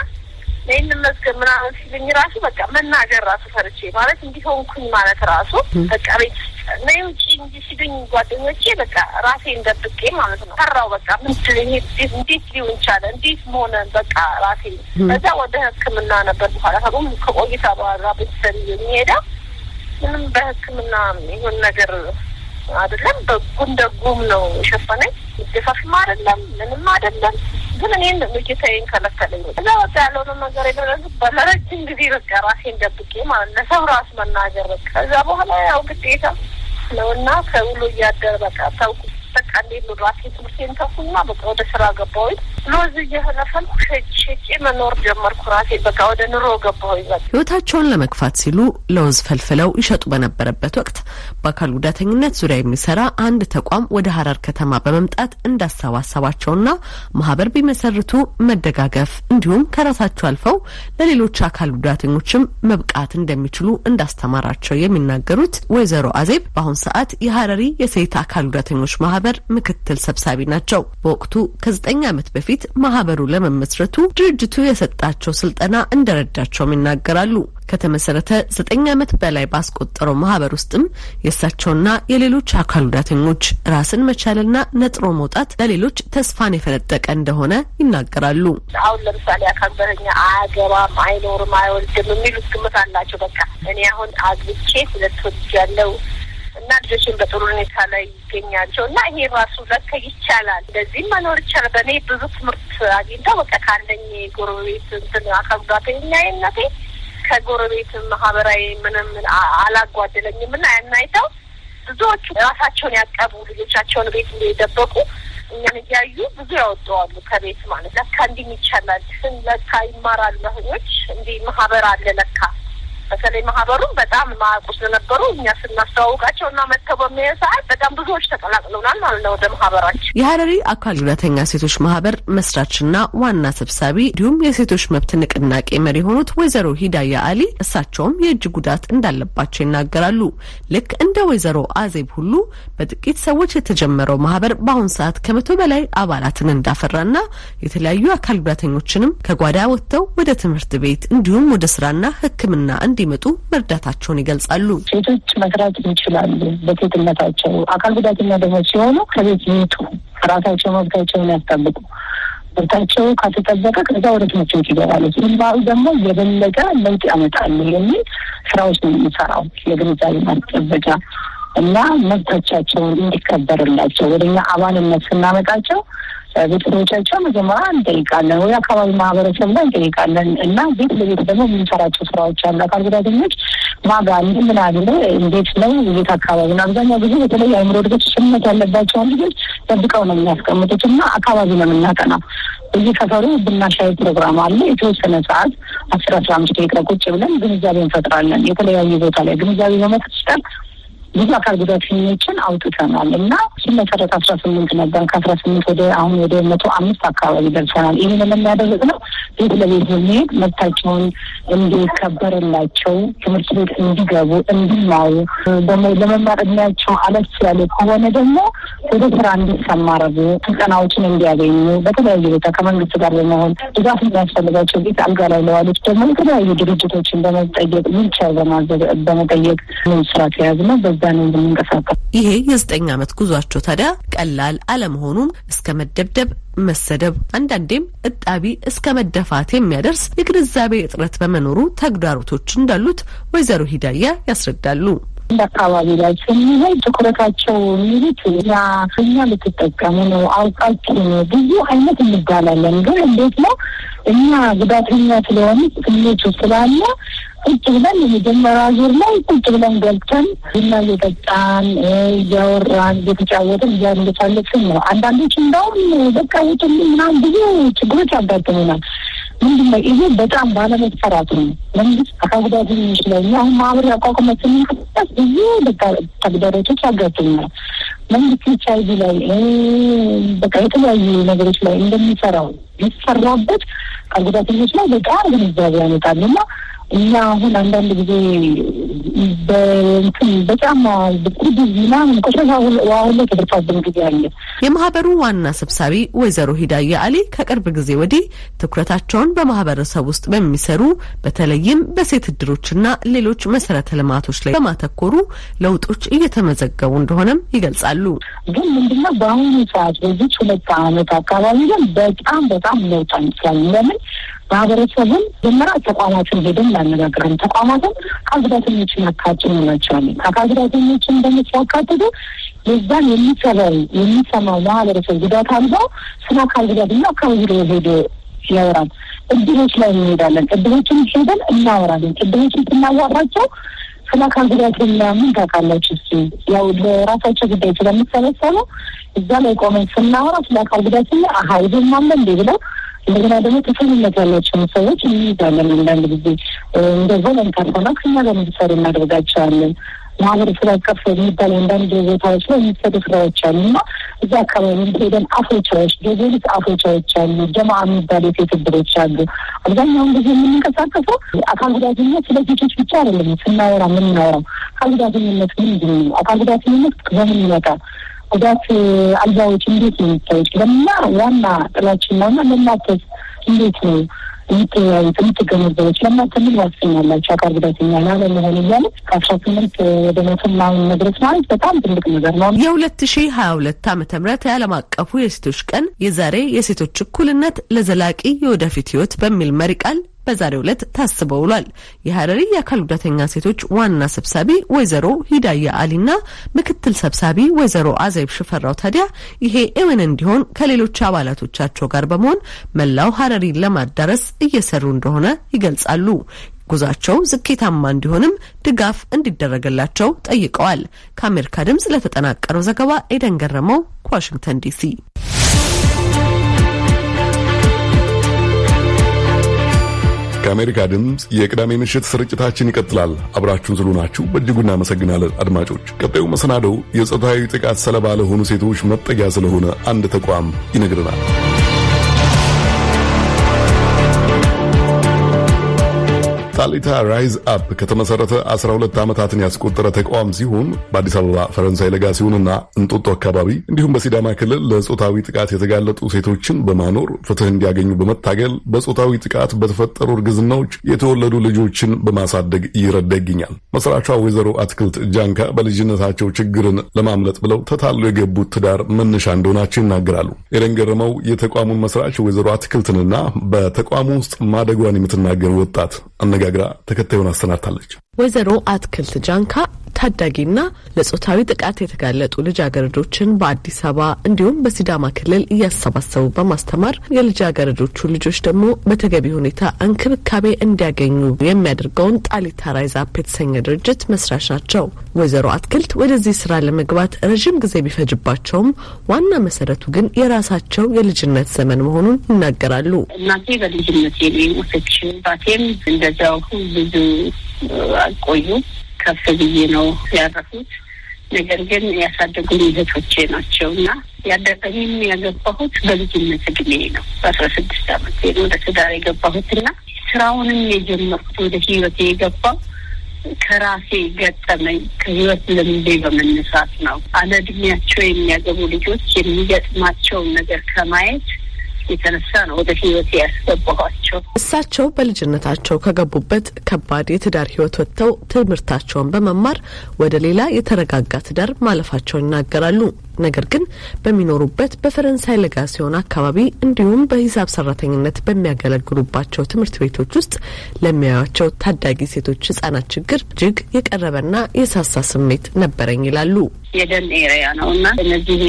ለምን መስከም ምናምን ሲልኝ ራሱ በቃ መናገር ራሱ ፈርቼ ማለት እንዲሆንኩኝ ማለት ራሱ በቃ ቤት ነው እንጂ ሲድኝ ጓደኞቼ በቃ ራሴን ደብቄ ማለት ነው ፈራው። በቃ ምን ስለኝ እንዴት ሊሆን ይችላል እንዴት ሆነ በቃ ራሴ ከዛ ወደ ሕክምና ነበር በኋላ ከቆይታ በኋላ ቤተሰብ የሚሄዳ ምንም በሕክምና ይሁን ነገር አይደለም በጉንደጉም ነው ሸፈነኝ። ደፋሽማ አይደለም ምንም አይደለም ግን እኔን ልጅታዬን ከለከለኝ። እዛ ወጣ ያለው ነገር አይደለም በለረጅም ጊዜ በቃ ራሴን ደብቄ ማለት ለሰው ራስ መናገር በቃ ከዛ በኋላ ያው ግዴታ ነውና ከውሎ እያደረ በቃ ታውቁ በቃ እንዴት ነው ራሴ ትምህርቴን ተኩና በቃ ወደ ስራ ገባሁኝ። ሎዝ እየፈለፈልኩ ሸጬ መኖር ጀመርኩ። ራሴ በቃ ወደ ኑሮ ገባሁኝ። ህይወታቸውን ለመግፋት ሲሉ ለውዝ ፈልፍለው ይሸጡ በነበረበት ወቅት በአካል ጉዳተኝነት ዙሪያ የሚሰራ አንድ ተቋም ወደ ሐረር ከተማ በመምጣት እንዳሰባሰባቸውና ማህበር ቢመሰርቱ መደጋገፍ እንዲሁም ከራሳቸው አልፈው ለሌሎች አካል ጉዳተኞችም መብቃት እንደሚችሉ እንዳስተማራቸው የሚናገሩት ወይዘሮ አዜብ በአሁን ሰዓት የሐረሪ የሴት አካል ጉዳተኞች ማህበር ምክትል ሰብሳቢ ናቸው። በወቅቱ ከ9 ዓመት በፊት ማህበሩ ለመመስረቱ ድርጅቱ የሰጣቸው ስልጠና እንደረዳቸውም ይናገራሉ። ከተመሰረተ 9 ዓመት በላይ ባስቆጠረው ማህበር ውስጥም የእሳቸውና የሌሎች አካል ጉዳተኞች ራስን መቻልና ነጥሮ መውጣት ለሌሎች ተስፋን የፈነጠቀ እንደሆነ ይናገራሉ። አሁን ለምሳሌ አካል ጉዳተኛ አያገባም፣ አይኖርም፣ አይወልድም የሚሉት ግምት አላቸው። በቃ እኔ አሁን አግብቼ 2 ልጅ ያለው እና ልጆችን በጥሩ ሁኔታ ላይ ይገኛቸው እና ይሄ ራሱ ለካ ይቻላል፣ እንደዚህ መኖር ይቻላል። በእኔ ብዙ ትምህርት አግኝተው በቃ ካለኝ ጎረቤት እንትን አካል ጉዳተኛነቴ ከጎረቤት ማህበራዊ ምንም አላጓደለኝም እና ያናይተው ብዙዎቹ ራሳቸውን ያቀቡ ልጆቻቸውን ቤት እንደደበቁ እኛን እያዩ ብዙ ያወጣዋሉ ከቤት ማለት ለካ እንዲህ ይቻላል፣ ለካ ይማራሉ ልጆች እንዲህ ማህበር አለ ለካ። በተለይ ማህበሩን በጣም ማቁ ስለነበሩ እኛ ስናስተዋውቃቸው እና መተው በሚያዩ ሰዓት በጣም ብዙዎች ተቀላቅለውናል ማለት ነው ወደ ማህበራችን። የሐረሪ አካል ጉዳተኛ ሴቶች ማህበር መስራችና ዋና ሰብሳቢ እንዲሁም የሴቶች መብት ንቅናቄ መሪ የሆኑት ወይዘሮ ሂዳያ አሊ እሳቸውም የእጅ ጉዳት እንዳለባቸው ይናገራሉ። ልክ እንደ ወይዘሮ አዜብ ሁሉ በጥቂት ሰዎች የተጀመረው ማህበር በአሁን ሰዓት ከ100 በላይ አባላትን እንዳፈራና የተለያዩ አካል ጉዳተኞችንም ከጓዳ ወጥተው ወደ ትምህርት ቤት እንዲሁም ወደ ስራና ሕክምና እንዲመጡ መርዳታቸውን ይገልጻሉ። ሴቶች መስራት ይችላሉ በሴትነታቸው። አካል ጉዳተኛ ደግሞ ሲሆኑ ከቤት ይውጡ፣ ራሳቸው መብታቸውን ያስጠብቁ። መብታቸው ከተጠበቀ ከዛ ወደ ትምህርት ቤት ይገባሉ። ሲማሩ ደግሞ የበለጠ ለውጥ ያመጣሉ የሚል ስራዎች ነው የሚሰራው። የግንዛቤ ማስጨበጫ እና መብቶቻቸውን እንዲከበርላቸው ወደኛ አባልነት ስናመጣቸው ቤተሰቦቻቸው መጀመሪያ እንጠይቃለን፣ ወይ አካባቢ ማህበረሰብ ላይ እንጠይቃለን እና ቤት ለቤት ደግሞ የምንሰራቸው ስራዎች አሉ። አካል ጉዳተኞች ማጋ ምን አለ እንዴት ነው ቤት አካባቢ ነው። አብዛኛው ጊዜ በተለይ አእምሮ እድገት ስምምነት ያለባቸውን ልጆች ጠብቀው ነው የሚያስቀምጡት እና አካባቢ ነው የምናጠናው። እዚህ ሰፈሩ ቡና ሻይ ፕሮግራም አለ። የተወሰነ ሰዓት 10-15 ደቂቃ ቁጭ ብለን ግንዛቤ እንፈጥራለን። የተለያዩ ቦታ ላይ ግንዛቤ በመፍጠር ብዙ አካል ጉዳተኞችን አውጥተናል እና ሲመሰረት 18 ነበር። ከ18 ወደ አሁን ወደ 105 አካባቢ ደርሰናል። ይህንን የሚያደርግነው ቤት ለቤት በመሄድ መብታቸውን እንዲከበርላቸው ትምህርት ቤት እንዲገቡ እንዲማሩ ደግሞ ለመማር እድሜያቸው አለፍ ያለ ከሆነ ደግሞ ወደ ስራ እንዲሰማሩ ስልጠናዎችን እንዲያገኙ በተለያዩ ቦታ ከመንግስት ጋር በመሆን ድጋፍ የሚያስፈልጋቸው ቤት አልጋ ላይ ለዋሉት ደግሞ የተለያዩ ድርጅቶችን በመጠየቅ ዊልቸር በመጠየቅ ስራ ተያዝ ነው። ይሄ የ9 ዓመት ጉዟቸው ታዲያ ቀላል አለመሆኑን እስከ መደብደብ፣ መሰደብ፣ አንዳንዴም እጣቢ እስከ መደፋት የሚያደርስ የግንዛቤ እጥረት በመኖሩ ተግዳሮቶች እንዳሉት ወይዘሮ ሂዳያ ያስረዳሉ። እንደ አካባቢ ላይ ስንሄድ ትኩረታቸው የሚሉት እኛ ልትጠቀሙ ነው አውቃችሁ ብዙ አይነት እንባላለን። ግን እንዴት ነው እኛ ጉዳተኛ ስለሆነ ስሜቱ ስላለ ቁጭ ብለን የመጀመሪያ ዙር ላይ ቁጭ ብለን ገብተን ቡና እየጠጣን እያወራን እየተጫወትን እያለቻለችን ነው። አንዳንዶች እንደውም በቃ ውጡልኝ ምናምን ብዙ ችግሮች ያጋጥሙናል። ምንድነው ይሄ በጣም ባለመሰራት ነው። መንግስት አካባቢውን ላይ አሁን ማህበር ያቋቋመችን ብዙ በቃ ተግዳሮቶች ያጋጥሙናል። መንግስት ቻይዲ ላይ በቃ የተለያዩ ነገሮች ላይ እንደሚሰራው ይሰራበት ከጉዳተኞች ላይ በጣም ግንዛቤ ያመጣልና እኛ አሁን አንዳንድ ጊዜ በጫማ በቁድዝና ቆሻሻ ዋውለ ተደርፋብን ጊዜ አለ። የማህበሩ ዋና ሰብሳቢ ወይዘሮ ሂዳያ አሊ ከቅርብ ጊዜ ወዲህ ትኩረታቸውን በማህበረሰብ ውስጥ በሚሰሩ በተለይም በሴት እድሮችና ሌሎች መሰረተ ልማቶች ላይ በማተኮሩ ለውጦች እየተመዘገቡ እንደሆነም ይገልጻሉ። ግን ምንድነው በአሁኑ ሰዓት በዚህ 2 ዓመት አካባቢ ግን በጣም ለውጥ አንቻል። ለምን ማህበረሰቡን ጀመራ ተቋማትን ሄደን እናነጋግረን ተቋማትን አካል አካጭን ናቸው። አካል ጉዳተኞችን እንደምትያካትቱ የዛን የሚሰማው ማህበረሰብ ጉዳት አልባው ስለ አካል ጉዳተኛ አካባቢ ሄዶ ያወራል። እድሮች ላይ እንሄዳለን። እድሮችን ሄደን እናወራለን። እድሮችን ስናዋራቸው ስለ አካል ጉዳተኛ ምን ታውቃላችሁ? ያው ለራሳቸው ጉዳይ ስለሚሰበሰቡ እዛ ላይ ቆመን ስናወራ ስለ አካል ጉዳተኛ ይሄን ማመን እንደ ብለው እንደገና ደግሞ ተሰሚነት ያላቸው ሰዎች እንይዛለን። አንዳንድ ጊዜ እንደ ቮለንተር ሆነው ከኛ ጋር እንዲሰሩ እናደርጋቸዋለን። ማህበረሰብ አቀፍ የሚባል አንዳንድ ቦታዎች ላይ የሚሰሩ ስራዎች አሉና እዛ አካባቢ ሄደን አፍሮቻዎች የሌሊት አፍሮቻዎች አሉ። ጀማዓ የሚባሉ የሴት እድሮች አሉ። አብዛኛውን ጊዜ የምንንቀሳቀሰው አካል ጉዳተኝነት ስለ ሴቶች ብቻ አይደለም ስናወራ የምናወራው። አካል ጉዳተኝነት ምንድን ነው? አካል ጉዳተኝነት በምን ይመጣል? ጉዳት አልባዎች እንዴት ነው የሚታዩት? ለምና ዋና ጥላችን ነውና ለማተስ እንዴት ነው የምትገነዘበች? ለማተ ምን ያስገኛላቸው አካል ጉዳተኛ ላለመሆን እያለ ከ18 ወደ 100 መድረስ ማለት በጣም ትልቅ ነገር ነው። የ2022 ዓ.ም የዓለም አቀፉ የሴቶች ቀን የዛሬ የሴቶች እኩልነት ለዘላቂ የወደፊት ህይወት በሚል መሪ ቃል በዛሬው ዕለት ታስበው ውሏል። የሐረሪ የአካል ጉዳተኛ ሴቶች ዋና ሰብሳቢ ወይዘሮ ሂዳያ አሊና ምክትል ሰብሳቢ ወይዘሮ አዘይብ ሽፈራው ታዲያ ይሄ እውን እንዲሆን ከሌሎች አባላቶቻቸው ጋር በመሆን መላው ሐረሪን ለማዳረስ እየሰሩ እንደሆነ ይገልጻሉ። ጉዟቸው ስኬታማ እንዲሆንም ድጋፍ እንዲደረግላቸው ጠይቀዋል። ከአሜሪካ ድምጽ ለተጠናቀረው ዘገባ ኤደን ገረመው ከዋሽንግተን ዲሲ። ከአሜሪካ ድምጽ የቅዳሜ ምሽት ስርጭታችን ይቀጥላል። አብራችሁን ስለሆናችሁ በእጅጉ እናመሰግናለን አድማጮች። ቀጣዩ መሰናዶው የጾታዊ ጥቃት ሰለባ ለሆኑ ሴቶች መጠጊያ ስለሆነ አንድ ተቋም ይነግረናል። ታሊታ ራይዝ አፕ ከተመሰረተ 12 ዓመታትን ያስቆጠረ ተቋም ሲሆን በአዲስ አበባ ፈረንሳይ ለጋሲዮንና እንጦጦ አካባቢ እንዲሁም በሲዳማ ክልል ለጾታዊ ጥቃት የተጋለጡ ሴቶችን በማኖር ፍትህ እንዲያገኙ በመታገል በጾታዊ ጥቃት በተፈጠሩ እርግዝናዎች የተወለዱ ልጆችን በማሳደግ እየረዳ ይገኛል። መስራቿ ወይዘሮ አትክልት ጃንካ በልጅነታቸው ችግርን ለማምለጥ ብለው ተታለው የገቡት ትዳር መነሻ እንደሆናቸው ይናገራሉ። ኤደን ገረመው የተቋሙን መስራች ወይዘሮ አትክልትንና በተቋሙ ውስጥ ማደጓን የምትናገር ወጣት አነጋግራ ተከታዩን አሰናድታለች። ወይዘሮ አትክልት ጃንካ ታዳጊና ለጾታዊ ጥቃት የተጋለጡ ልጃገረዶችን በአዲስ አበባ እንዲሁም በሲዳማ ክልል እያሰባሰቡ በማስተማር የልጃገረዶቹ ልጆች ደግሞ በተገቢ ሁኔታ እንክብካቤ እንዲያገኙ የሚያደርገውን ጣሊታ ራይዝ አፕ የተሰኘ ድርጅት መስራች ናቸው። ወይዘሮ አትክልት ወደዚህ ስራ ለመግባት ረጅም ጊዜ ቢፈጅባቸውም ዋና መሰረቱ ግን የራሳቸው የልጅነት ዘመን መሆኑን ይናገራሉ። እናቴ በልጅነት የሞተች፣ ባቴም እንደዛው ብዙ አልቆዩ ከፍ ብዬ ነው ያረፉት። ነገር ግን ያሳደጉኝ እህቶቼ ናቸውና ያደረኝም ያገባሁት በልጅነት እድሜ ነው። በ16 ዓመት ወደ ትዳር የገባሁትና ስራውንም የጀመርኩት ወደ ህይወቴ የገባው ከራሴ ገጠመኝ ከህይወት ልምዴ በመነሳት ነው። አለእድሜያቸው የሚያገቡ ልጆች የሚገጥማቸውን ነገር ከማየት የተነሳ ነው ወደ ህይወት ያስገባኋቸው። እሳቸው በልጅነታቸው ከገቡበት ከባድ የትዳር ህይወት ወጥተው ትምህርታቸውን በመማር ወደ ሌላ የተረጋጋ ትዳር ማለፋቸውን ይናገራሉ። ነገር ግን በሚኖሩበት በፈረንሳይ ለጋሲዮን አካባቢ እንዲሁም በሂሳብ ሰራተኝነት በሚያገለግሉባቸው ትምህርት ቤቶች ውስጥ ለሚያዩቸው ታዳጊ ሴቶች ህጻናት ችግር እጅግ የቀረበና የሳሳ ስሜት ነበረኝ ይላሉ። የደን ኤሪያ ነውና እነዚህ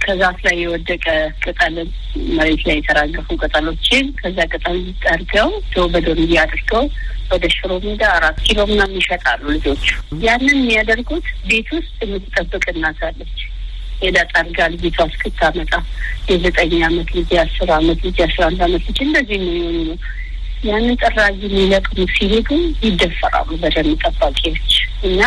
ከዛፍ ላይ የወደቀ ቅጠል መሬት ላይ የተራገፉ ቅጠሎችን ከዛ ቅጠል ጠርገው በዶንያ አድርገው ወደ ሽሮ ሜዳ 4 ኪሎ ምናምን ይሸጣሉ ልጆቹ። ያንን የሚያደርጉት ቤት ውስጥ የምትጠብቅ እናት አለች። ሄዳ ጠርጋ ልጅቷ እስክታመጣ የ9 ዓመት ልጅ፣ 10 ዓመት ልጅ፣ 11 ዓመት ልጅ እንደዚህ ነው። ያንን ጠራጊ የሚለቅሙ ሲሄዱ ይደፈራሉ በደን ጠባቂዎች እና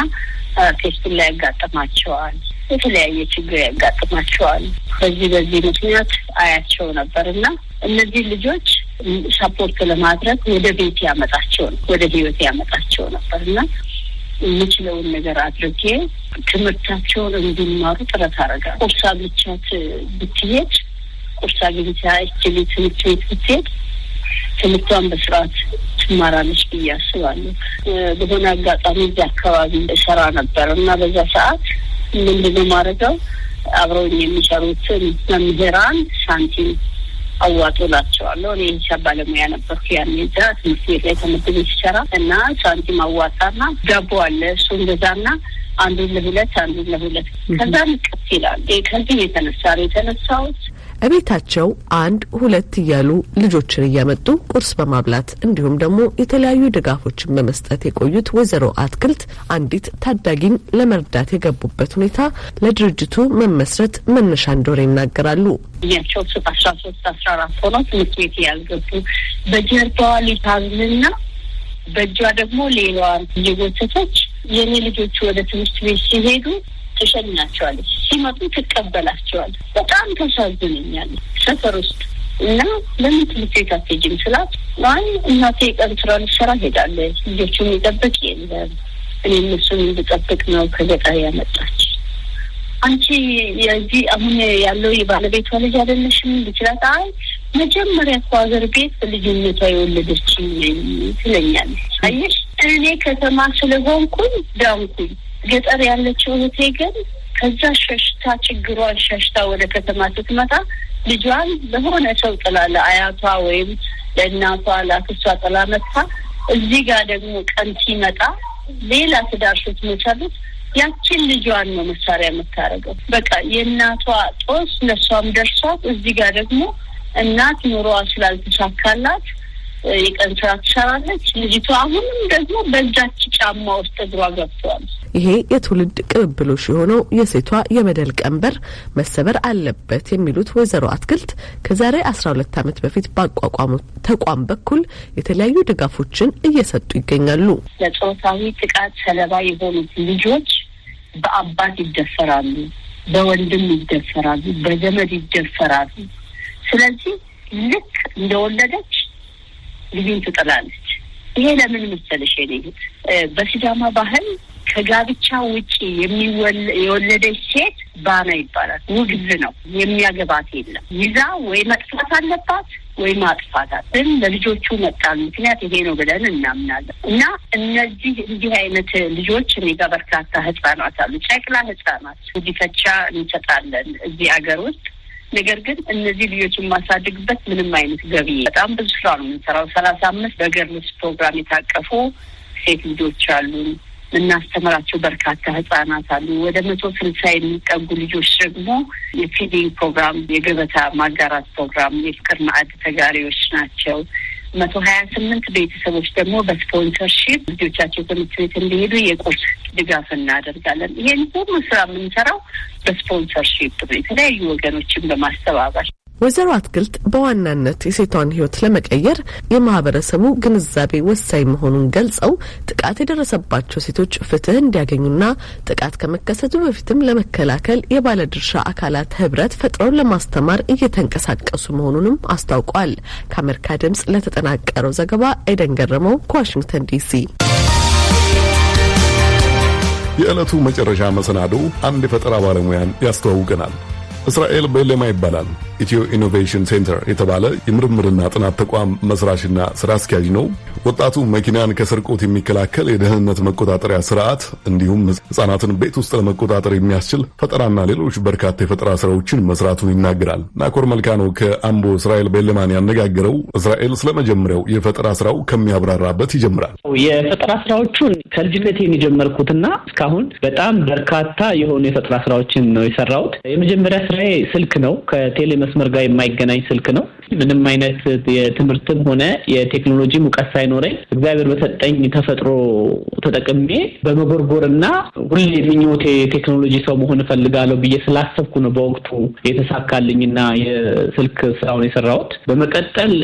ቴስቱን ላይ ያጋጥማቸዋል። የተለያየ ችግር ያጋጥማቸዋል። በዚህ ምክንያት አያቸው ነበርና እነዚህ ልጆች ሰፖርት ለማድረግ ወደ ቤት ያመጣቸው ነው፣ ወደ ህይወት ያመጣቸው ነበርና የምችለውን ነገር አድርጌ ትምህርታቸውን እንዲማሩ ጥረት አደረጋለሁ። ቁርስ አብልቻት ብትሄድ ቁርስ አግኝታ እችሊ ትምህርት ቤት ብትሄድ ትምህርቷን በስርዓት ትማራለች ብዬ አስባለሁ። በሆነ አጋጣሚ እዚህ አካባቢ እሰራ ነበር እና በዛ ሰዓት ምንድነው ማድረገው አብረውኝ የሚሰሩትን መምህራን ሳንቲም አዋጡላቸዋለሁ። እኔ ሂሳብ ባለሙያ ነበርኩ ያኔ እዛ ትምህርት ቤት ላይ ተመድቤ ስሰራ እና ሳንቲም አዋጣና ዳቦ አለ እሱን ገዛና አንዱን ለሁለት ከዛ ንቅት ይላል። ከዚህ የተነሳሁት እቤታቸው 1-2 እያሉ ልጆችን እያመጡ ቁርስ በማብላት እንዲሁም ደግሞ የተለያዩ ድጋፎችን በመስጠት የቆዩት ወይዘሮ አትክልት አንዲት ታዳጊን ለመርዳት የገቡበት ሁኔታ ለድርጅቱ መመስረት መነሻ እንደሆነ ይናገራሉ። ያቸው 13-14 ሆኖ ትምህርት ቤት ያልገቡ በጀርባዋ ሊታዝንና በእጇ ደግሞ ሌላዋን እየጎተተች የኔ ልጆች ወደ ትምህርት ቤት ሲሄዱ ተሸኛቸዋለች፣ ሲመጡ ትቀበላቸዋለች። በጣም ተሳዝነኛለች ሰፈር ውስጥ እና ለምን ትምህርት ቤት አትሄጂም ስላት አይ እናቴ ቀን ስራ ልትሰራ ሄዳለች፣ ልጆቹን ይጠብቅ የለም እኔ እነሱን እንድጠብቅ ነው ከገጠር ያመጣች። አንቺ የዚህ አሁን ያለው የባለቤቷ ልጅ አይደለሽም ልጅላት? አይ መጀመሪያ ሀገር ቤት በልጅነቷ የወለደች ነኝ ትለኛለች። አየሽ እኔ ከተማ ስለሆንኩኝ ዳንኩኝ። ገጠር ያለችው እህቴ ግን ከዛ ሸሽታ ችግሯን ሸሽታ ወደ ከተማ ስትመጣ ልጇን ለሆነ ሰው ጥላ ለአያቷ ወይም ለእናቷ ለአክስቷ ጥላ መጣ። እዚህ ጋር ደግሞ ቀን ሲመጣ ሌላ ትዳር ስትመሰርት ያችን ልጇን ነው መሳሪያ የምታረገው። በቃ የእናቷ ጦስ ለሷም ደርሷት እዚህ ጋር ደግሞ እናት ኑሮዋ ስላልተሳካላት የቀን ስራ ትሰራለች። ልጅቷ አሁንም ደግሞ በዛች ጫማ ውስጥ እግሯ ገብቷል። ይሄ የትውልድ ቅብብሎሽ የሆነው የሴቷ የበደል ቀንበር መሰበር አለበት የሚሉት ወይዘሮ አትክልት ከዛሬ 12 ዓመት በፊት ባቋቋሙት ተቋም በኩል የተለያዩ ድጋፎችን እየሰጡ ይገኛሉ። ለጾታዊ ጥቃት ሰለባ የሆኑት ልጆች በአባት ይደፈራሉ፣ በወንድም ይደፈራሉ፣ በዘመድ ይደፈራሉ። ስለዚህ ልክ እንደወለደች ልጅን ትጥላለች። ይሄ ለምን መሰለሽ የኔት በሲዳማ ባህል ከጋብቻ ውጪ የወለደች ሴት ባና ይባላል። ውግዝ ነው፣ የሚያገባት የለም። ይዛ ወይ መጥፋት አለባት ወይ ማጥፋታት። ግን ለልጆቹ መጣል ምክንያት ይሄ ነው ብለን እናምናለን። እና እነዚህ እንዲህ አይነት ልጆች እኔ ጋር በርካታ ህጻናት አሉ፣ ጨቅላ ህጻናት ጉዲፈቻ እንሰጣለን እዚህ ሀገር ውስጥ። ነገር ግን እነዚህ ልጆችን ማሳደግበት ምንም አይነት ገቢ በጣም ብዙ ስራ ነው የምንሰራው። 35 በገርልስ ፕሮግራም የታቀፉ ሴት ልጆች አሉን። እናስተምራቸው በርካታ ህጻናት አሉ። ወደ 160 የሚጠጉ ልጆች ደግሞ የፊዲንግ ፕሮግራም፣ የገበታ ማጋራት ፕሮግራም፣ የፍቅር ማዕድ ተጋሪዎች ናቸው። 128 ቤተሰቦች ደግሞ በስፖንሰርሺፕ ልጆቻቸው ትምህርት ቤት እንዲሄዱ የቁርስ ድጋፍ እናደርጋለን። ይሄን ሁሉ ስራ የምንሰራው በስፖንሰርሺፕ ነው፣ የተለያዩ ወገኖችን በማስተባበር። ወይዘሮ አትክልት በዋናነት የሴቷን ህይወት ለመቀየር የማህበረሰቡ ግንዛቤ ወሳኝ መሆኑን ገልጸው ጥቃት የደረሰባቸው ሴቶች ፍትህ እንዲያገኙና ጥቃት ከመከሰቱ በፊትም ለመከላከል የባለድርሻ አካላት ህብረት ፈጥረው ለማስተማር እየተንቀሳቀሱ መሆኑንም አስታውቋል። ከአሜሪካ ድምጽ ለተጠናቀረው ዘገባ ኤደን ገረመው ከዋሽንግተን ዲሲ። የዕለቱ መጨረሻ መሰናዶ አንድ የፈጠራ ባለሙያን ያስተዋውቀናል። እስራኤል ቤሌማ ይባላል። ኢትዮ ኢኖቬሽን ሴንተር የተባለ የምርምርና ጥናት ተቋም መስራችና ስራ አስኪያጅ ነው። ወጣቱ መኪናን ከስርቆት የሚከላከል የደህንነት መቆጣጠሪያ ስርዓት እንዲሁም ሕፃናትን ቤት ውስጥ ለመቆጣጠር የሚያስችል ፈጠራና ሌሎች በርካታ የፈጠራ ስራዎችን መስራቱን ይናገራል። ናኮር መልካ ነው ከአምቦ እስራኤል ቤለማን ያነጋገረው። እስራኤል ስለመጀመሪያው የፈጠራ ስራው ከሚያብራራበት ይጀምራል። የፈጠራ ስራዎቹን ከልጅነቴ የጀመርኩትና እስካሁን በጣም በርካታ የሆኑ የፈጠራ ስራዎችን ነው የሰራሁት። የመጀመሪያ ስራዬ ስልክ ነው። ከቴሌ መስመር ጋር የማይገናኝ ስልክ ነው። ምንም አይነት የትምህርትም ሆነ የቴክኖሎጂ ሙቀት ሳይኖረኝ እግዚአብሔር በሰጠኝ ተፈጥሮ ተጠቅሜ በመጎርጎርና ሁሌ ምኞቴ ቴክኖሎጂ ሰው መሆን እፈልጋለሁ ብዬ ስላሰብኩ ነው በወቅቱ የተሳካልኝና የስልክ ስራውን የሰራሁት። በመቀጠል